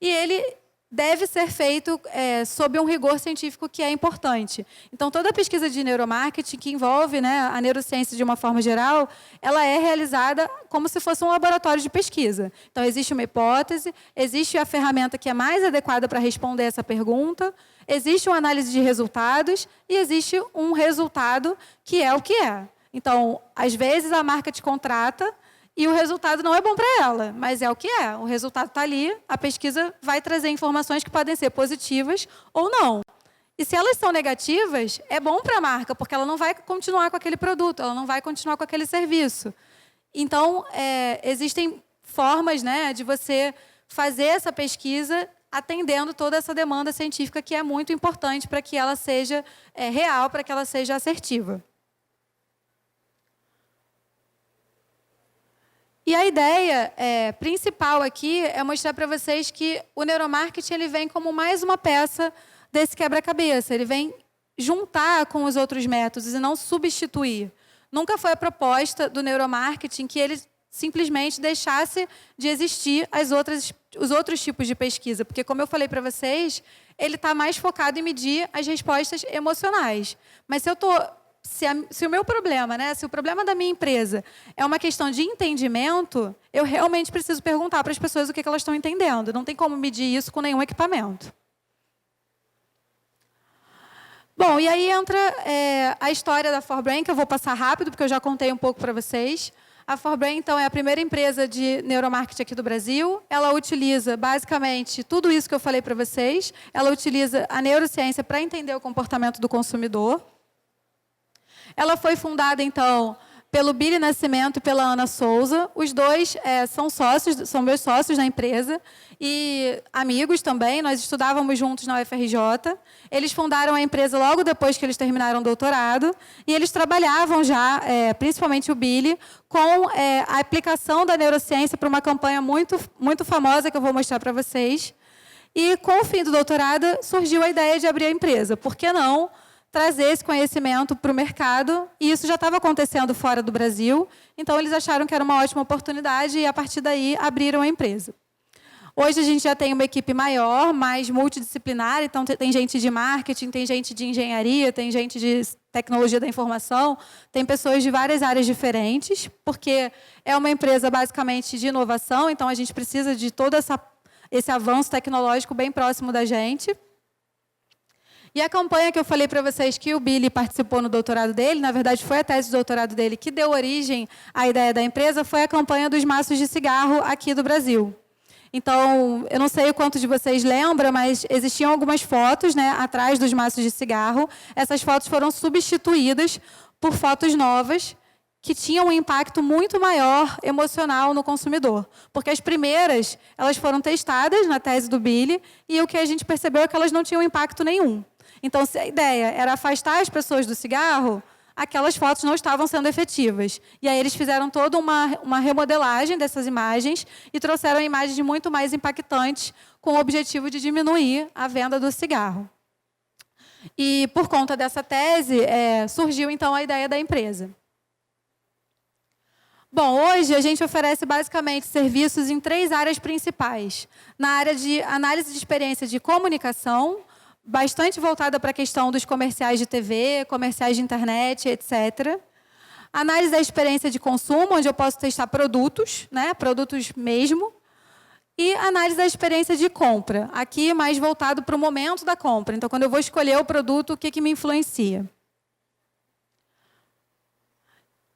E ele deve ser feito sob um rigor científico que é importante. Então, toda pesquisa de neuromarketing que envolve, né, a neurociência de uma forma geral, ela é realizada como se fosse um laboratório de pesquisa. Então, existe uma hipótese, existe a ferramenta que é mais adequada para responder essa pergunta, existe uma análise de resultados e existe um resultado que é o que é. Então, às vezes, a marca te contrata e o resultado não é bom para ela, mas é o que é. O resultado está ali, a pesquisa vai trazer informações que podem ser positivas ou não. E se elas são negativas, é bom para a marca, porque ela não vai continuar com aquele produto, ela não vai continuar com aquele serviço. Então, existem formas, né, de você fazer essa pesquisa atendendo toda essa demanda científica que é muito importante para que ela seja real, para que ela seja assertiva. E a ideia principal aqui é mostrar para vocês que o neuromarketing ele vem como mais uma peça desse quebra-cabeça. Ele vem juntar com os outros métodos e não substituir. Nunca foi a proposta do neuromarketing que ele simplesmente deixasse de existir os outros tipos de pesquisa. Porque, como eu falei para vocês, ele está mais focado em medir as respostas emocionais. Mas se o meu problema, né, se o problema da minha empresa é uma questão de entendimento, eu realmente preciso perguntar para as pessoas o que elas estão entendendo. Não tem como medir isso com nenhum equipamento. Bom, e aí entra a história da ForBrain, que eu vou passar rápido, porque eu já contei um pouco para vocês. A ForBrain, então, é a primeira empresa de neuromarketing aqui do Brasil. Ela utiliza, basicamente, tudo isso que eu falei para vocês. Ela utiliza a neurociência para entender o comportamento do consumidor. Ela foi fundada, então, pelo Billy Nascimento e pela Ana Souza. Os dois são meus sócios na empresa e amigos também. Nós estudávamos juntos na UFRJ. Eles fundaram a empresa logo depois que eles terminaram o doutorado. E eles trabalhavam já, principalmente o Billy, com a aplicação da neurociência para uma campanha muito, muito famosa que eu vou mostrar para vocês. E, com o fim do doutorado, surgiu a ideia de abrir a empresa. Por que não trazer esse conhecimento para o mercado? E isso já estava acontecendo fora do Brasil. Então, eles acharam que era uma ótima oportunidade e, a partir daí, abriram a empresa. Hoje, a gente já tem uma equipe maior, mais multidisciplinar. Então, tem gente de marketing, tem gente de engenharia, tem gente de tecnologia da informação, tem pessoas de várias áreas diferentes, porque é uma empresa, basicamente, de inovação. Então, a gente precisa de todo esse avanço tecnológico bem próximo da gente. E a campanha que eu falei para vocês que o Billy participou no doutorado dele, na verdade foi a tese de doutorado dele que deu origem à ideia da empresa, foi a campanha dos maços de cigarro aqui do Brasil. Então, eu não sei o quanto de vocês lembram, mas existiam algumas fotos, né, atrás dos maços de cigarro. Essas fotos foram substituídas por fotos novas que tinham um impacto muito maior emocional no consumidor. Porque as primeiras, elas foram testadas na tese do Billy e o que a gente percebeu é que elas não tinham impacto nenhum. Então, se a ideia era afastar as pessoas do cigarro, aquelas fotos não estavam sendo efetivas. E aí eles fizeram toda uma remodelagem dessas imagens e trouxeram imagens muito mais impactantes com o objetivo de diminuir a venda do cigarro. E, por conta dessa tese, surgiu, então, a ideia da empresa. Bom, hoje a gente oferece basicamente serviços em 3 áreas principais. Na área de análise de experiência de comunicação, bastante voltada para a questão dos comerciais de TV, comerciais de internet, etc. Análise da experiência de consumo, onde eu posso testar produtos, né, produtos mesmo. E análise da experiência de compra, aqui mais voltado para o momento da compra. Então, quando eu vou escolher o produto, o que me influencia?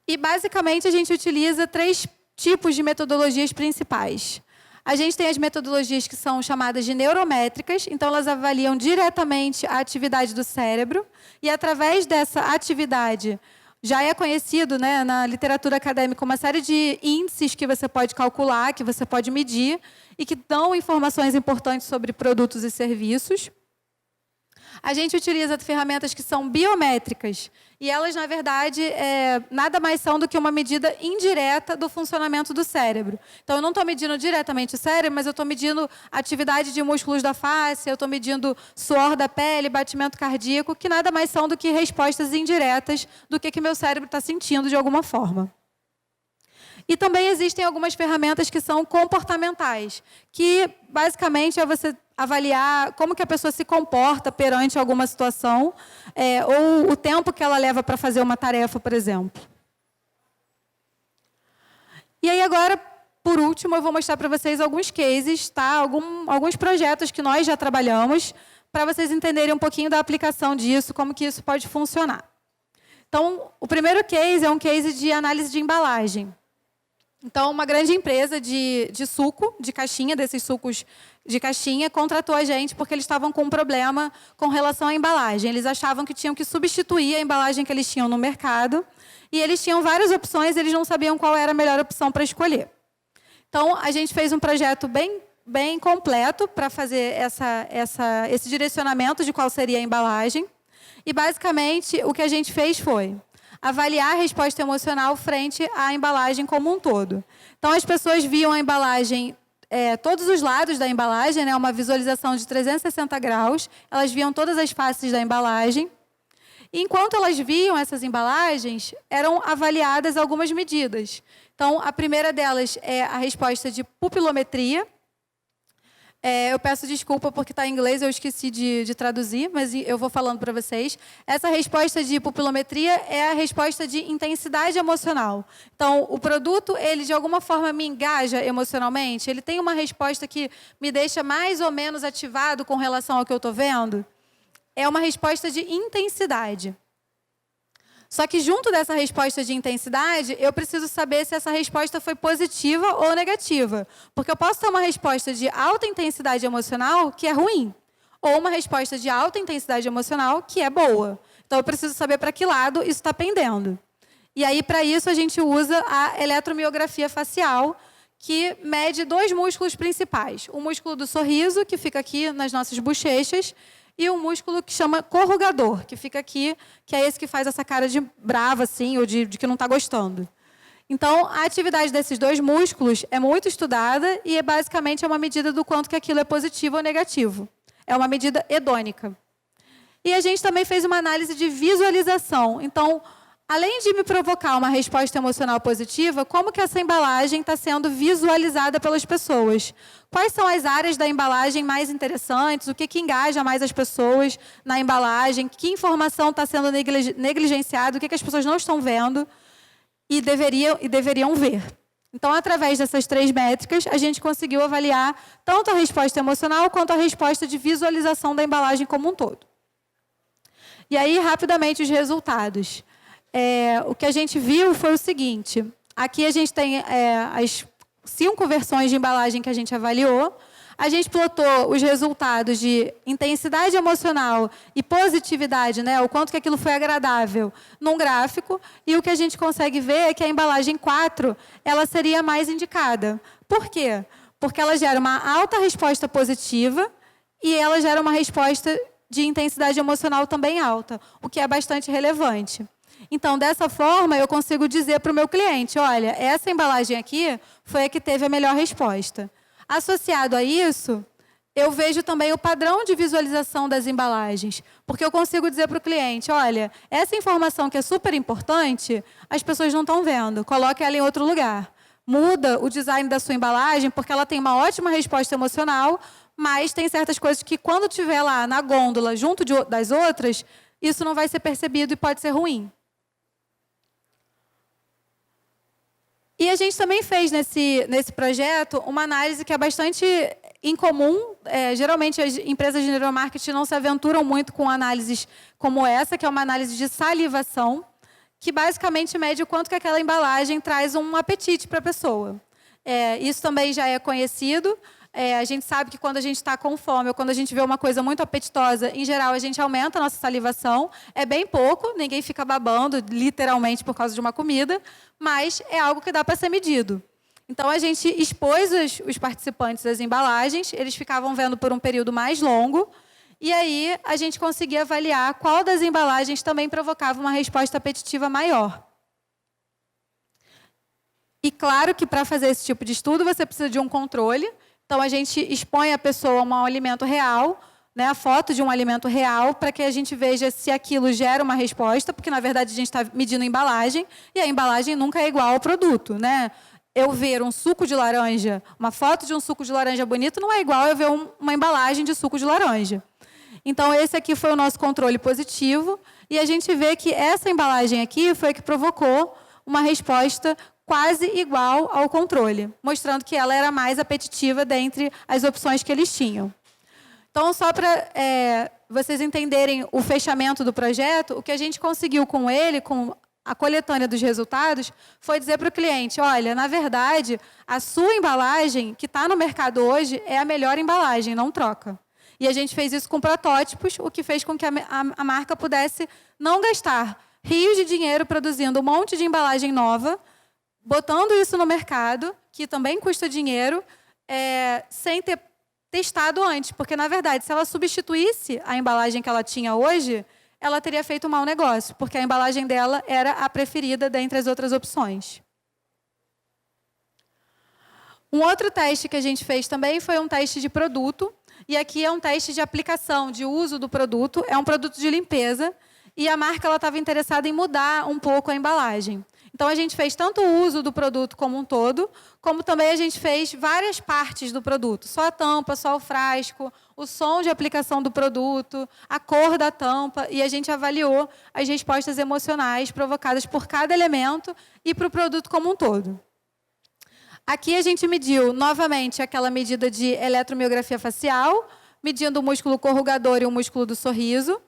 E, basicamente, a gente utiliza 3 tipos de metodologias principais. A gente tem as metodologias que são chamadas de neurométricas, então elas avaliam diretamente a atividade do cérebro, e através dessa atividade, já é conhecido, né, na literatura acadêmica uma série de índices que você pode calcular, que você pode medir, e que dão informações importantes sobre produtos e serviços. A gente utiliza ferramentas que são biométricas, e elas, na verdade, nada mais são do que uma medida indireta do funcionamento do cérebro. Então, eu não estou medindo diretamente o cérebro, mas eu estou medindo atividade de músculos da face, eu estou medindo suor da pele, batimento cardíaco, que nada mais são do que respostas indiretas do que meu cérebro está sentindo de alguma forma. E também existem algumas ferramentas que são comportamentais, que basicamente é você avaliar como que a pessoa se comporta perante alguma situação, ou o tempo que ela leva para fazer uma tarefa, por exemplo. E aí agora, por último, eu vou mostrar para vocês alguns cases, tá? Alguns projetos que nós já trabalhamos, para vocês entenderem um pouquinho da aplicação disso, como que isso pode funcionar. Então, o primeiro case é um case de análise de embalagem. Então, uma grande empresa de suco, de caixinha, desses sucos de caixinha, contratou a gente porque eles estavam com um problema com relação à embalagem. Eles achavam que tinham que substituir a embalagem que eles tinham no mercado, e eles tinham várias opções, eles não sabiam qual era a melhor opção para escolher. Então, a gente fez um projeto bem completo para fazer esse direcionamento de qual seria a embalagem. E, basicamente, o que a gente fez foi avaliar a resposta emocional frente à embalagem como um todo. Então, as pessoas viam a embalagem, todos os lados da embalagem, né, uma visualização de 360 graus, elas viam todas as faces da embalagem. E, enquanto elas viam essas embalagens, eram avaliadas algumas medidas. Então, a primeira delas é a resposta de pupilometria. Eu peço desculpa porque está em inglês, eu esqueci de traduzir, mas eu vou falando para vocês. Essa resposta de pupilometria é a resposta de intensidade emocional. Então, o produto, ele de alguma forma me engaja emocionalmente? Ele tem uma resposta que me deixa mais ou menos ativado com relação ao que eu estou vendo? É uma resposta de intensidade. Só que junto dessa resposta de intensidade, eu preciso saber se essa resposta foi positiva ou negativa. Porque eu posso ter uma resposta de alta intensidade emocional que é ruim, ou uma resposta de alta intensidade emocional que é boa. Então, eu preciso saber para que lado isso está pendendo. E aí, para isso, a gente usa a eletromiografia facial, que mede 2 músculos principais. O músculo do sorriso, que fica aqui nas nossas bochechas, e um músculo que chama corrugador, que fica aqui, que é esse que faz essa cara de brava, assim, ou de que não está gostando. Então, a atividade desses 2 músculos é muito estudada e basicamente é uma medida do quanto que aquilo é positivo ou negativo. É uma medida hedônica. E a gente também fez uma análise de visualização. Então, além de me provocar uma resposta emocional positiva, como que essa embalagem está sendo visualizada pelas pessoas? Quais são as áreas da embalagem mais interessantes? O que engaja mais as pessoas na embalagem? Que informação está sendo negligenciada? O que as pessoas não estão vendo e deveriam ver? Então, através dessas 3 métricas, a gente conseguiu avaliar tanto a resposta emocional quanto a resposta de visualização da embalagem como um todo. E aí, rapidamente, os resultados. O que a gente viu foi o seguinte. Aqui a gente tem as 5 versões de embalagem que a gente avaliou. A gente plotou os resultados de intensidade emocional e positividade, né, o quanto que aquilo foi agradável, num gráfico. E o que a gente consegue ver é que a embalagem 4 ela seria mais indicada. Por quê? Porque ela gera uma alta resposta positiva e ela gera uma resposta de intensidade emocional também alta, o que é bastante relevante. Então, dessa forma, eu consigo dizer para o meu cliente, olha, essa embalagem aqui foi a que teve a melhor resposta. Associado a isso, eu vejo também o padrão de visualização das embalagens, porque eu consigo dizer para o cliente, olha, essa informação que é super importante, as pessoas não estão vendo, coloque ela em outro lugar. Muda o design da sua embalagem, porque ela tem uma ótima resposta emocional, mas tem certas coisas que, quando estiver lá na gôndola, junto das outras, isso não vai ser percebido e pode ser ruim. E a gente também fez nesse projeto uma análise que é bastante incomum. Geralmente, as empresas de neuromarketing não se aventuram muito com análises como essa, que é uma análise de salivação, que basicamente mede o quanto que aquela embalagem traz um apetite para a pessoa. Isso também já é conhecido. A gente sabe que quando a gente está com fome ou quando a gente vê uma coisa muito apetitosa, em geral, a gente aumenta a nossa salivação. É bem pouco, ninguém fica babando, literalmente, por causa de uma comida, mas é algo que dá para ser medido. Então, a gente expôs os participantes às embalagens, eles ficavam vendo por um período mais longo, e aí a gente conseguia avaliar qual das embalagens também provocava uma resposta apetitiva maior. E claro que para fazer esse tipo de estudo, você precisa de um controle. Então, a gente expõe a pessoa a um alimento real, né, a foto de um alimento real, para que a gente veja se aquilo gera uma resposta, porque, na verdade, a gente está medindo a embalagem, e a embalagem nunca é igual ao produto, né? Eu ver um suco de laranja, uma foto de um suco de laranja bonito, não é igual eu ver uma embalagem de suco de laranja. Então, esse aqui foi o nosso controle positivo, e a gente vê que essa embalagem aqui foi a que provocou uma resposta quase igual ao controle, mostrando que ela era mais apetitiva dentre as opções que eles tinham. Então, só para vocês entenderem o fechamento do projeto, o que a gente conseguiu com ele, com a coletânea dos resultados, foi dizer para o cliente, olha, na verdade, a sua embalagem, que está no mercado hoje, é a melhor embalagem, não troca. E a gente fez isso com protótipos, o que fez com que a marca pudesse não gastar rios de dinheiro produzindo um monte de embalagem nova, botando isso no mercado, que também custa dinheiro, sem ter testado antes. Porque, na verdade, se ela substituísse a embalagem que ela tinha hoje, ela teria feito um mau negócio, porque a embalagem dela era a preferida dentre as outras opções. Um outro teste que a gente fez também foi um teste de produto, e aqui é um teste de aplicação, de uso do produto. É um produto de limpeza, e a marca estava interessada em mudar um pouco a embalagem. Então, a gente fez tanto o uso do produto como um todo, como também a gente fez várias partes do produto. Só a tampa, só o frasco, o som de aplicação do produto, a cor da tampa, e a gente avaliou as respostas emocionais provocadas por cada elemento e para o produto como um todo. Aqui a gente mediu, novamente, aquela medida de eletromiografia facial, medindo o músculo corrugador e o músculo do sorriso.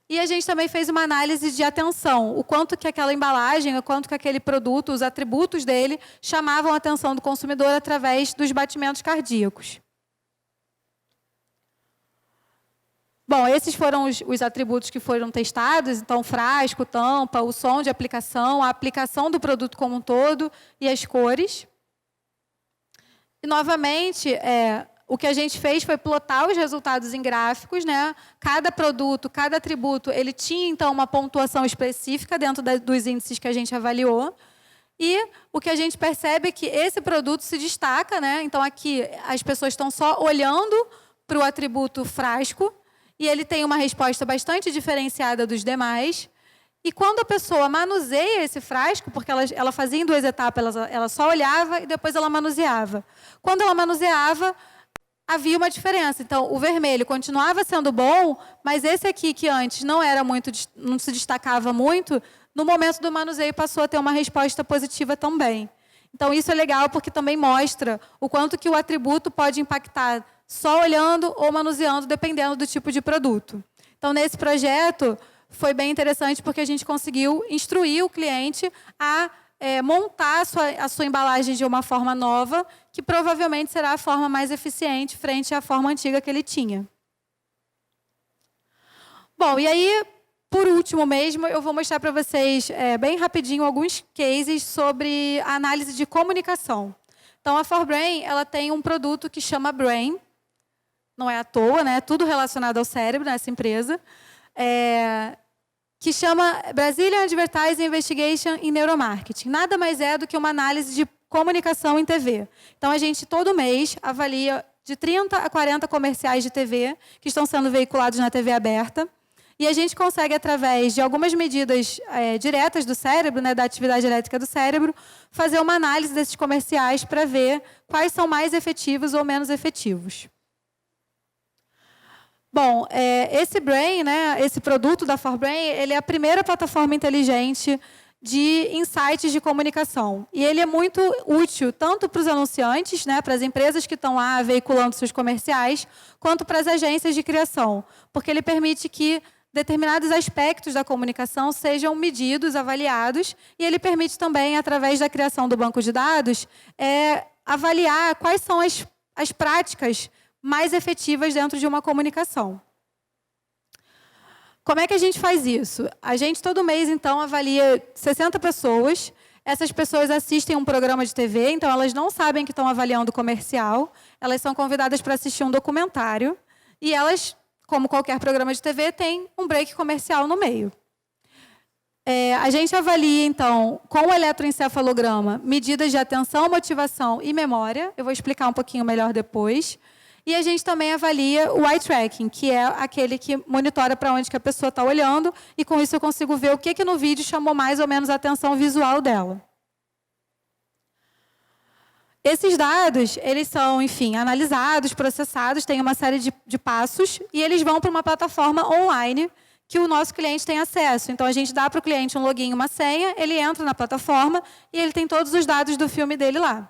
E a gente também fez uma análise de atenção, o quanto que aquela embalagem, o quanto que aquele produto, os atributos dele, chamavam a atenção do consumidor através dos batimentos cardíacos. Bom, esses foram os atributos que foram testados, então frasco, tampa, o som de aplicação, a aplicação do produto como um todo e as cores. E, novamente, o que a gente fez foi plotar os resultados em gráficos, né? Cada produto, cada atributo, ele tinha, então, uma pontuação específica dentro dos índices que a gente avaliou. E o que a gente percebe é que esse produto se destaca, né? Então, aqui, as pessoas estão só olhando para o atributo frasco, e ele tem uma resposta bastante diferenciada dos demais. E quando a pessoa manuseia esse frasco, porque ela fazia em 2 etapas, ela só olhava e depois ela manuseava. Quando ela manuseava, havia uma diferença. Então, o vermelho continuava sendo bom, mas esse aqui, que antes não se destacava muito, no momento do manuseio passou a ter uma resposta positiva também. Então, isso é legal porque também mostra o quanto que o atributo pode impactar só olhando ou manuseando, dependendo do tipo de produto. Então, nesse projeto, foi bem interessante porque a gente conseguiu instruir o cliente a montar a sua embalagem de uma forma nova, que provavelmente será a forma mais eficiente frente à forma antiga que ele tinha. Bom, e aí, por último mesmo, eu vou mostrar para vocês, bem rapidinho, alguns cases sobre a análise de comunicação. Então, a ForBrain, ela tem um produto que chama Brain, não é à toa, né? Tudo relacionado ao cérebro nessa empresa, que chama Brazilian Advertising Investigation in Neuromarketing. Nada mais é do que uma análise de comunicação em TV. Então, a gente, todo mês, avalia de 30 a 40 comerciais de TV que estão sendo veiculados na TV aberta. E a gente consegue, através de algumas medidas diretas do cérebro, né, da atividade elétrica do cérebro, fazer uma análise desses comerciais para ver quais são mais efetivos ou menos efetivos. Bom, esse Brain, né, esse produto da ForBrain, ele é a primeira plataforma inteligente de insights de comunicação. E ele é muito útil tanto para os anunciantes, né, para as empresas que estão lá veiculando seus comerciais, quanto para as agências de criação, porque ele permite que determinados aspectos da comunicação sejam medidos, avaliados, e ele permite também, através da criação do banco de dados, avaliar quais são as práticas mais efetivas dentro de uma comunicação. Como é que a gente faz isso? A gente, todo mês, então, avalia 60 pessoas. Essas pessoas assistem um programa de TV, então elas não sabem que estão avaliando comercial. Elas são convidadas para assistir um documentário. E elas, como qualquer programa de TV, têm um break comercial no meio. A gente avalia, então, com o eletroencefalograma, medidas de atenção, motivação e memória. Eu vou explicar um pouquinho melhor depois. E a gente também avalia o eye tracking, que é aquele que monitora para onde que a pessoa está olhando, e com isso eu consigo ver o que no vídeo chamou mais ou menos a atenção visual dela. Esses dados, eles são, enfim, analisados, processados, tem uma série de passos, e eles vão para uma plataforma online que o nosso cliente tem acesso. Então, a gente dá para o cliente um login, uma senha, ele entra na plataforma e ele tem todos os dados do filme dele lá.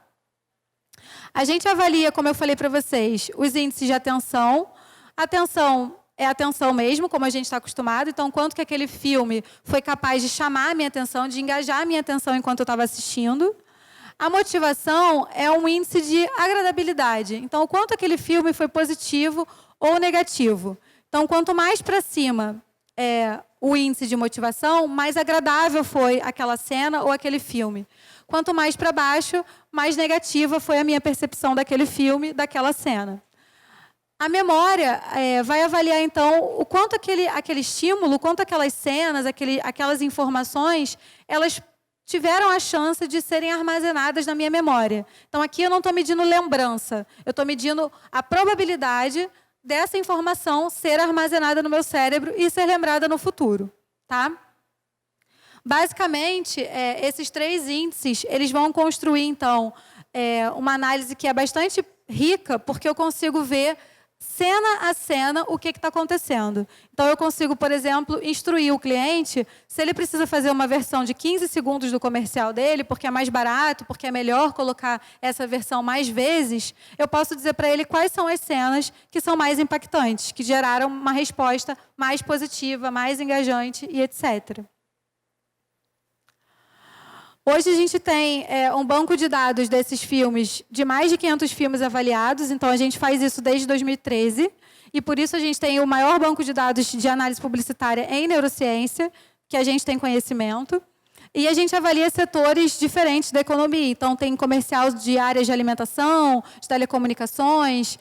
A gente avalia, como eu falei para vocês, os índices de atenção. Atenção é atenção mesmo, como a gente está acostumado. Então, quanto que aquele filme foi capaz de chamar a minha atenção, de engajar a minha atenção enquanto eu estava assistindo. A motivação é um índice de agradabilidade. Então, o quanto aquele filme foi positivo ou negativo. Então, quanto mais para cima o índice de motivação, mais agradável foi aquela cena ou aquele filme. Quanto mais para baixo, mais negativa foi a minha percepção daquele filme, daquela cena. A memória vai avaliar, então, o quanto aquele estímulo, o quanto aquelas cenas, aquelas informações, elas tiveram a chance de serem armazenadas na minha memória. Então, aqui eu não estou medindo lembrança, eu estou medindo a probabilidade dessa informação ser armazenada no meu cérebro e ser lembrada no futuro. Tá? Basicamente, esses 3 índices, eles vão construir, então, uma análise que é bastante rica, porque eu consigo ver cena a cena o que está acontecendo. Então, eu consigo, por exemplo, instruir o cliente, se ele precisa fazer uma versão de 15 segundos do comercial dele, porque é mais barato, porque é melhor colocar essa versão mais vezes, eu posso dizer para ele quais são as cenas que são mais impactantes, que geraram uma resposta mais positiva, mais engajante e etc. Hoje a gente tem um banco de dados desses filmes, de mais de 500 filmes avaliados, então a gente faz isso desde 2013, e por isso a gente tem o maior banco de dados de análise publicitária em neurociência, que a gente tem conhecimento, e a gente avalia setores diferentes da economia, então tem comercial de áreas de alimentação, de telecomunicações,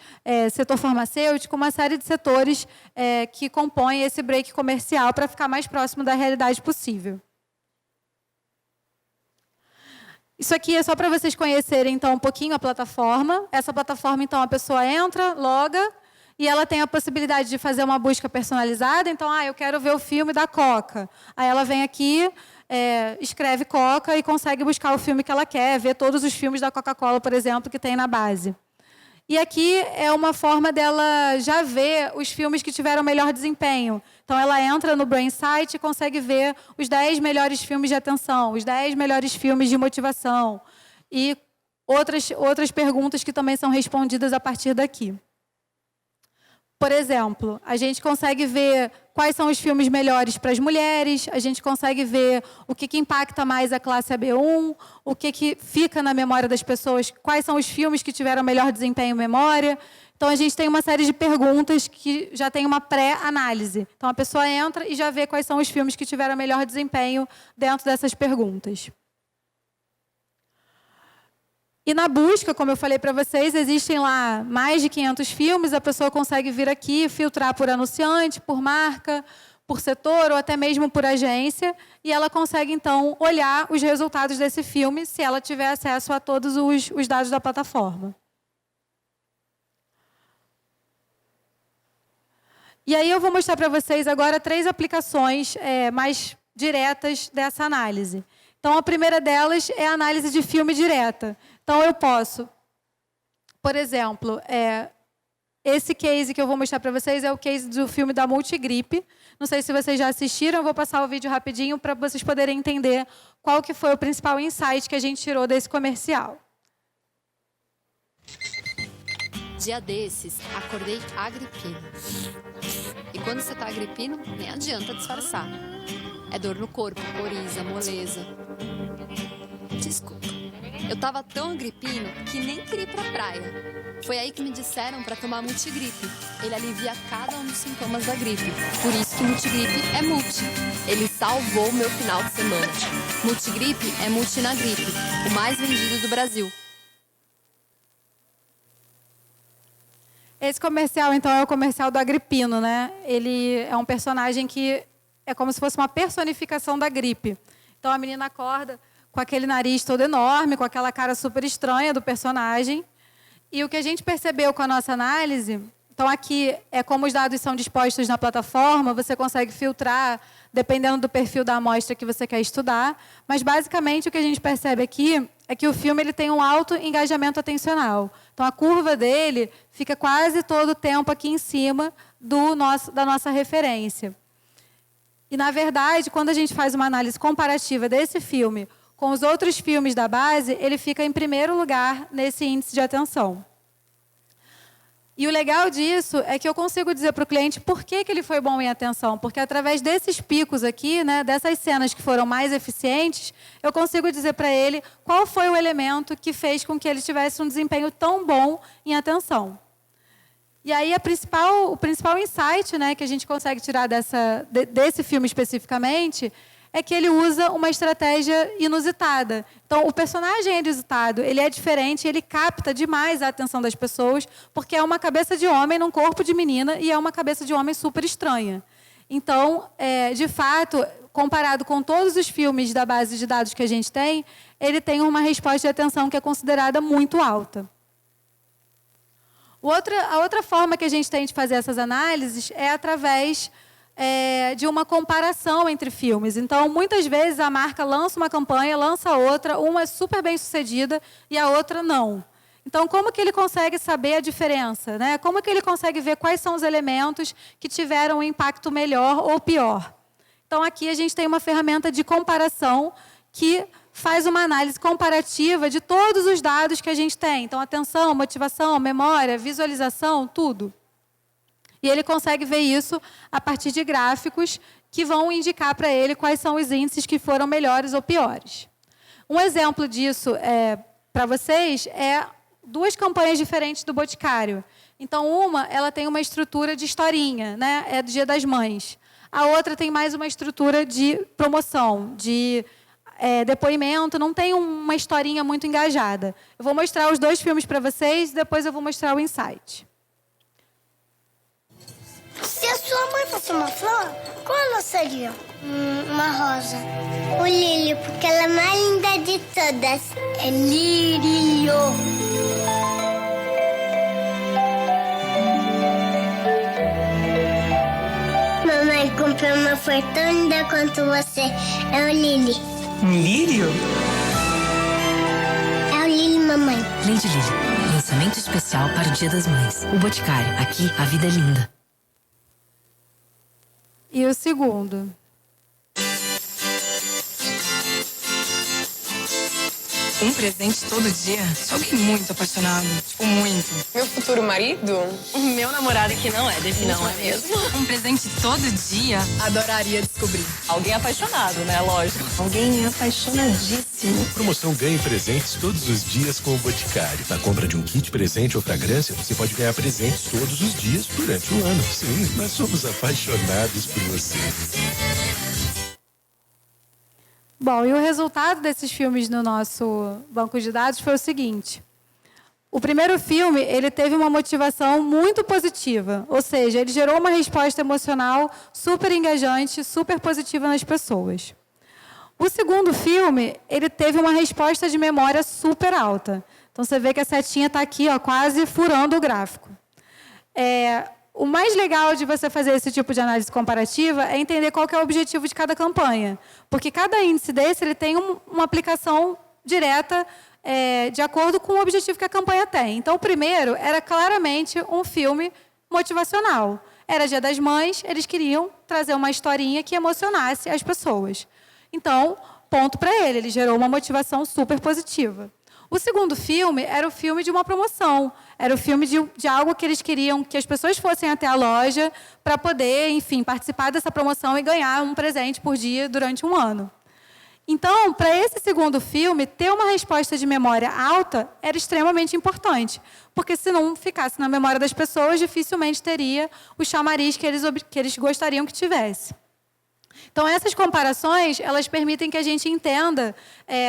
setor farmacêutico, uma série de setores que compõem esse break comercial para ficar mais próximo da realidade possível. Isso aqui é só para vocês conhecerem, então, um pouquinho a plataforma. Essa plataforma, então, a pessoa entra, loga, e ela tem a possibilidade de fazer uma busca personalizada. Então, eu quero ver o filme da Coca. Aí ela vem aqui, escreve Coca e consegue buscar o filme que ela quer, ver todos os filmes da Coca-Cola, por exemplo, que tem na base. E aqui é uma forma dela já ver os filmes que tiveram melhor desempenho. Então, ela entra no Brain Site e consegue ver os 10 melhores filmes de atenção, os 10 melhores filmes de motivação e outras perguntas que também são respondidas a partir daqui. Por exemplo, a gente consegue ver quais são os filmes melhores para as mulheres, a gente consegue ver o que impacta mais a classe AB1, o que fica na memória das pessoas, quais são os filmes que tiveram melhor desempenho em memória. Então, a gente tem uma série de perguntas que já tem uma pré-análise. Então, a pessoa entra e já vê quais são os filmes que tiveram melhor desempenho dentro dessas perguntas. E na busca, como eu falei para vocês, existem lá mais de 500 filmes, a pessoa consegue vir aqui, filtrar por anunciante, por marca, por setor ou até mesmo por agência, e ela consegue, então, olhar os resultados desse filme, se ela tiver acesso a todos os dados da plataforma. E aí eu vou mostrar para vocês agora 3 aplicações mais diretas dessa análise. Então, a primeira delas é a análise de filme direta. Então, eu posso, por exemplo, esse case que eu vou mostrar para vocês é o case do filme da Multigripe. Não sei se vocês já assistiram, eu vou passar o vídeo rapidinho para vocês poderem entender qual que foi o principal insight que a gente tirou desse comercial. Dia desses, acordei agripino. E quando você tá agripino, nem adianta disfarçar. É dor no corpo, coriza, moleza. Desculpa. Eu tava tão agripino que nem queria ir pra praia. Foi aí que me disseram pra tomar Multigripe. Ele alivia cada um dos sintomas da gripe. Por isso que Multigripe é multi. Ele salvou o meu final de semana. Multigripe é multi na gripe, o mais vendido do Brasil. Esse comercial, então, é o comercial do Agripino, né? Ele é um personagem que é como se fosse uma personificação da gripe. Então, a menina acorda com aquele nariz todo enorme, com aquela cara super estranha do personagem. E o que a gente percebeu com a nossa análise, então aqui é como os dados são dispostos na plataforma, você consegue filtrar dependendo do perfil da amostra que você quer estudar, mas basicamente o que a gente percebe aqui é que o filme ele tem um alto engajamento atencional. Então a curva dele fica quase todo o tempo aqui em cima da nossa referência. E, na verdade, quando a gente faz uma análise comparativa desse filme com os outros filmes da base, ele fica em primeiro lugar nesse índice de atenção. E o legal disso é que eu consigo dizer para o cliente por que ele foi bom em atenção. Porque através desses picos aqui, né, dessas cenas que foram mais eficientes, eu consigo dizer para ele qual foi o elemento que fez com que ele tivesse um desempenho tão bom em atenção. E aí o principal insight, né, que a gente consegue tirar desse filme especificamente é que ele usa uma estratégia inusitada. Então, o personagem é inusitado, ele é diferente, ele capta demais a atenção das pessoas, porque é uma cabeça de homem num corpo de menina e é uma cabeça de homem super estranha. Então, de fato, comparado com todos os filmes da base de dados que a gente tem, ele tem uma resposta de atenção que é considerada muito alta. A outra forma que a gente tem de fazer essas análises é através de uma comparação entre filmes. Então, muitas vezes, a marca lança uma campanha, lança outra, uma é super bem sucedida e a outra não. Então, como que ele consegue saber a diferença, né? Como que ele consegue ver quais são os elementos que tiveram um impacto melhor ou pior? Então, aqui a gente tem uma ferramenta de comparação que faz uma análise comparativa de todos os dados que a gente tem. Então, atenção, motivação, memória, visualização, tudo. E ele consegue ver isso a partir de gráficos que vão indicar para ele quais são os índices que foram melhores ou piores. Um exemplo disso para vocês é 2 campanhas diferentes do Boticário. Então, uma, ela tem uma estrutura de historinha, né? É do Dia das Mães. A outra tem mais uma estrutura de promoção, de depoimento, não tem uma historinha muito engajada. Eu vou mostrar os 2 filmes para vocês, depois eu vou mostrar o insight. Se a sua mãe fosse uma flor, qual ela seria? Uma rosa. O lírio, porque ela é a mais linda de todas. É lírio. Mamãe comprou uma flor tão linda quanto você. É o lírio. Um lírio? É o lírio, mamãe. Lady Lily, lançamento especial para o Dia das Mães. O Boticário, aqui a vida é linda. E o segundo. Um presente todo dia? Sou alguém muito apaixonado. Tipo, muito. Meu futuro marido? O meu namorado que não é, definitivamente. Não é mesmo? Um presente todo dia? Adoraria descobrir. Alguém apaixonado, né? Lógico. Alguém apaixonadíssimo. Promoção Ganhe Presentes todos os dias com o Boticário. Na compra de um kit presente ou fragrância, você pode ganhar presentes todos os dias durante o ano. Sim, nós somos apaixonados por você. Bom, e o resultado desses filmes no nosso banco de dados foi o seguinte. O primeiro filme, ele teve uma motivação muito positiva, ou seja, ele gerou uma resposta emocional super engajante, super positiva nas pessoas. O segundo filme, ele teve uma resposta de memória super alta. Então, você vê que a setinha está aqui, ó, quase furando o gráfico. O mais legal de você fazer esse tipo de análise comparativa é entender qual que é o objetivo de cada campanha. Porque cada índice desse ele tem uma aplicação direta de acordo com o objetivo que a campanha tem. Então, o primeiro era claramente um filme motivacional. Era Dia das Mães, eles queriam trazer uma historinha que emocionasse as pessoas. Então, ponto para ele gerou uma motivação super positiva. O segundo filme era o filme de uma promoção. Era o filme de algo que eles queriam que as pessoas fossem até a loja para poder, enfim, participar dessa promoção e ganhar um presente por dia durante um ano. Então, para esse segundo filme, ter uma resposta de memória alta era extremamente importante, porque se não ficasse na memória das pessoas, dificilmente teria o chamariz que eles gostariam que tivesse. Então, essas comparações, elas permitem que a gente entenda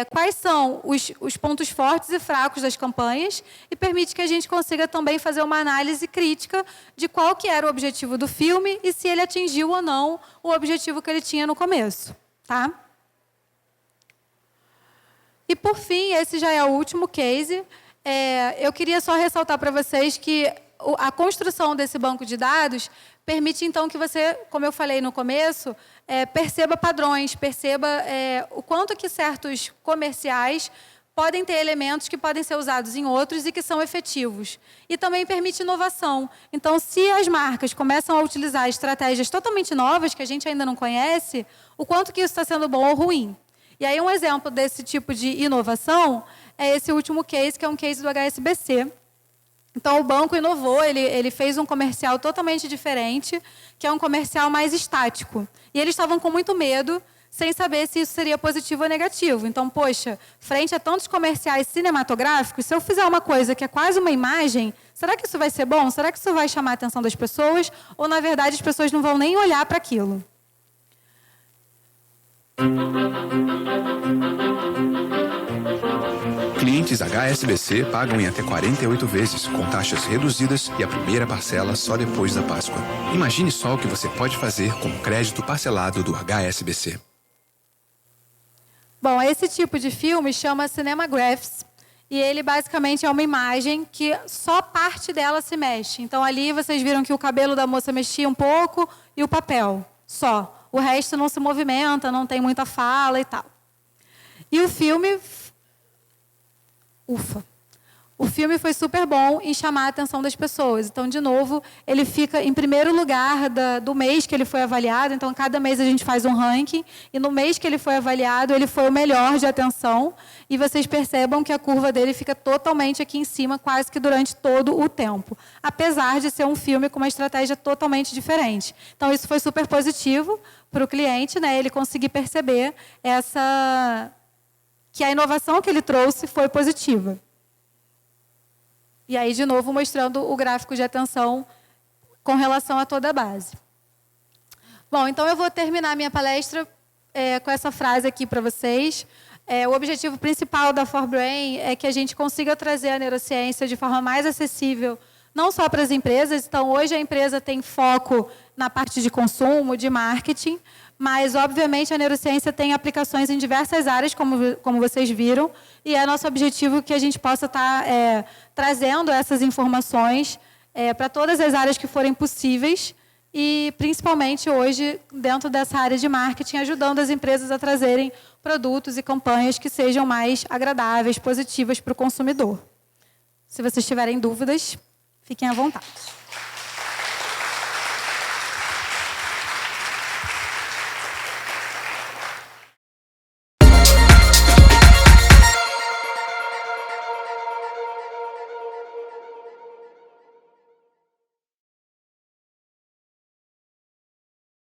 quais são os pontos fortes e fracos das campanhas e permite que a gente consiga também fazer uma análise crítica de qual que era o objetivo do filme e se ele atingiu ou não o objetivo que ele tinha no começo. Tá? E, por fim, esse já é o último case. Eu queria só ressaltar para vocês que a construção desse banco de dados permite, então, que você, como eu falei no começo, perceba padrões, perceba o quanto que certos comerciais podem ter elementos que podem ser usados em outros e que são efetivos. E também permite inovação. Então, se as marcas começam a utilizar estratégias totalmente novas, que a gente ainda não conhece, o quanto que isso está sendo bom ou ruim. E aí, um exemplo desse tipo de inovação é esse último case, que é um case do HSBC. Então, o banco inovou, ele fez um comercial totalmente diferente, que é um comercial mais estático. E eles estavam com muito medo, sem saber se isso seria positivo ou negativo. Então, poxa, frente a tantos comerciais cinematográficos, se eu fizer uma coisa que é quase uma imagem, será que isso vai ser bom? Será que isso vai chamar a atenção das pessoas? Ou, na verdade, as pessoas não vão nem olhar para aquilo? Clientes HSBC pagam em até 48 vezes, com taxas reduzidas e a primeira parcela só depois da Páscoa. Imagine só o que você pode fazer com o crédito parcelado do HSBC. Bom, esse tipo de filme chama Cinemagraphs. E ele basicamente é uma imagem que só parte dela se mexe. Então, ali vocês viram que o cabelo da moça mexia um pouco e o papel. só. O resto não se movimenta, não tem muita fala e tal. E o filme... O filme foi super bom em chamar a atenção das pessoas. Então, de novo, ele fica em primeiro lugar do mês que ele foi avaliado. Então, cada mês a gente faz um ranking. E no mês que ele foi avaliado, ele foi o melhor de atenção. E vocês percebam que a curva dele fica totalmente aqui em cima, quase que durante todo o tempo. Apesar de ser um filme com uma estratégia totalmente diferente. Então, isso foi super positivo para o cliente, né? Ele conseguir perceber que a inovação que ele trouxe foi positiva. E aí, de novo, mostrando o gráfico de atenção com relação a toda a base. Bom, então eu vou terminar a minha palestra com essa frase aqui para vocês. O objetivo principal da ForBrain é que a gente consiga trazer a neurociência de forma mais acessível, não só para as empresas. Então, hoje a empresa tem foco na parte de consumo, de marketing, mas, obviamente, a neurociência tem aplicações em diversas áreas, como vocês viram, e é nosso objetivo que a gente possa estar trazendo essas informações para todas as áreas que forem possíveis e, principalmente, hoje, dentro dessa área de marketing, ajudando as empresas a trazerem produtos e campanhas que sejam mais agradáveis, positivas para o consumidor. Se vocês tiverem dúvidas, fiquem à vontade.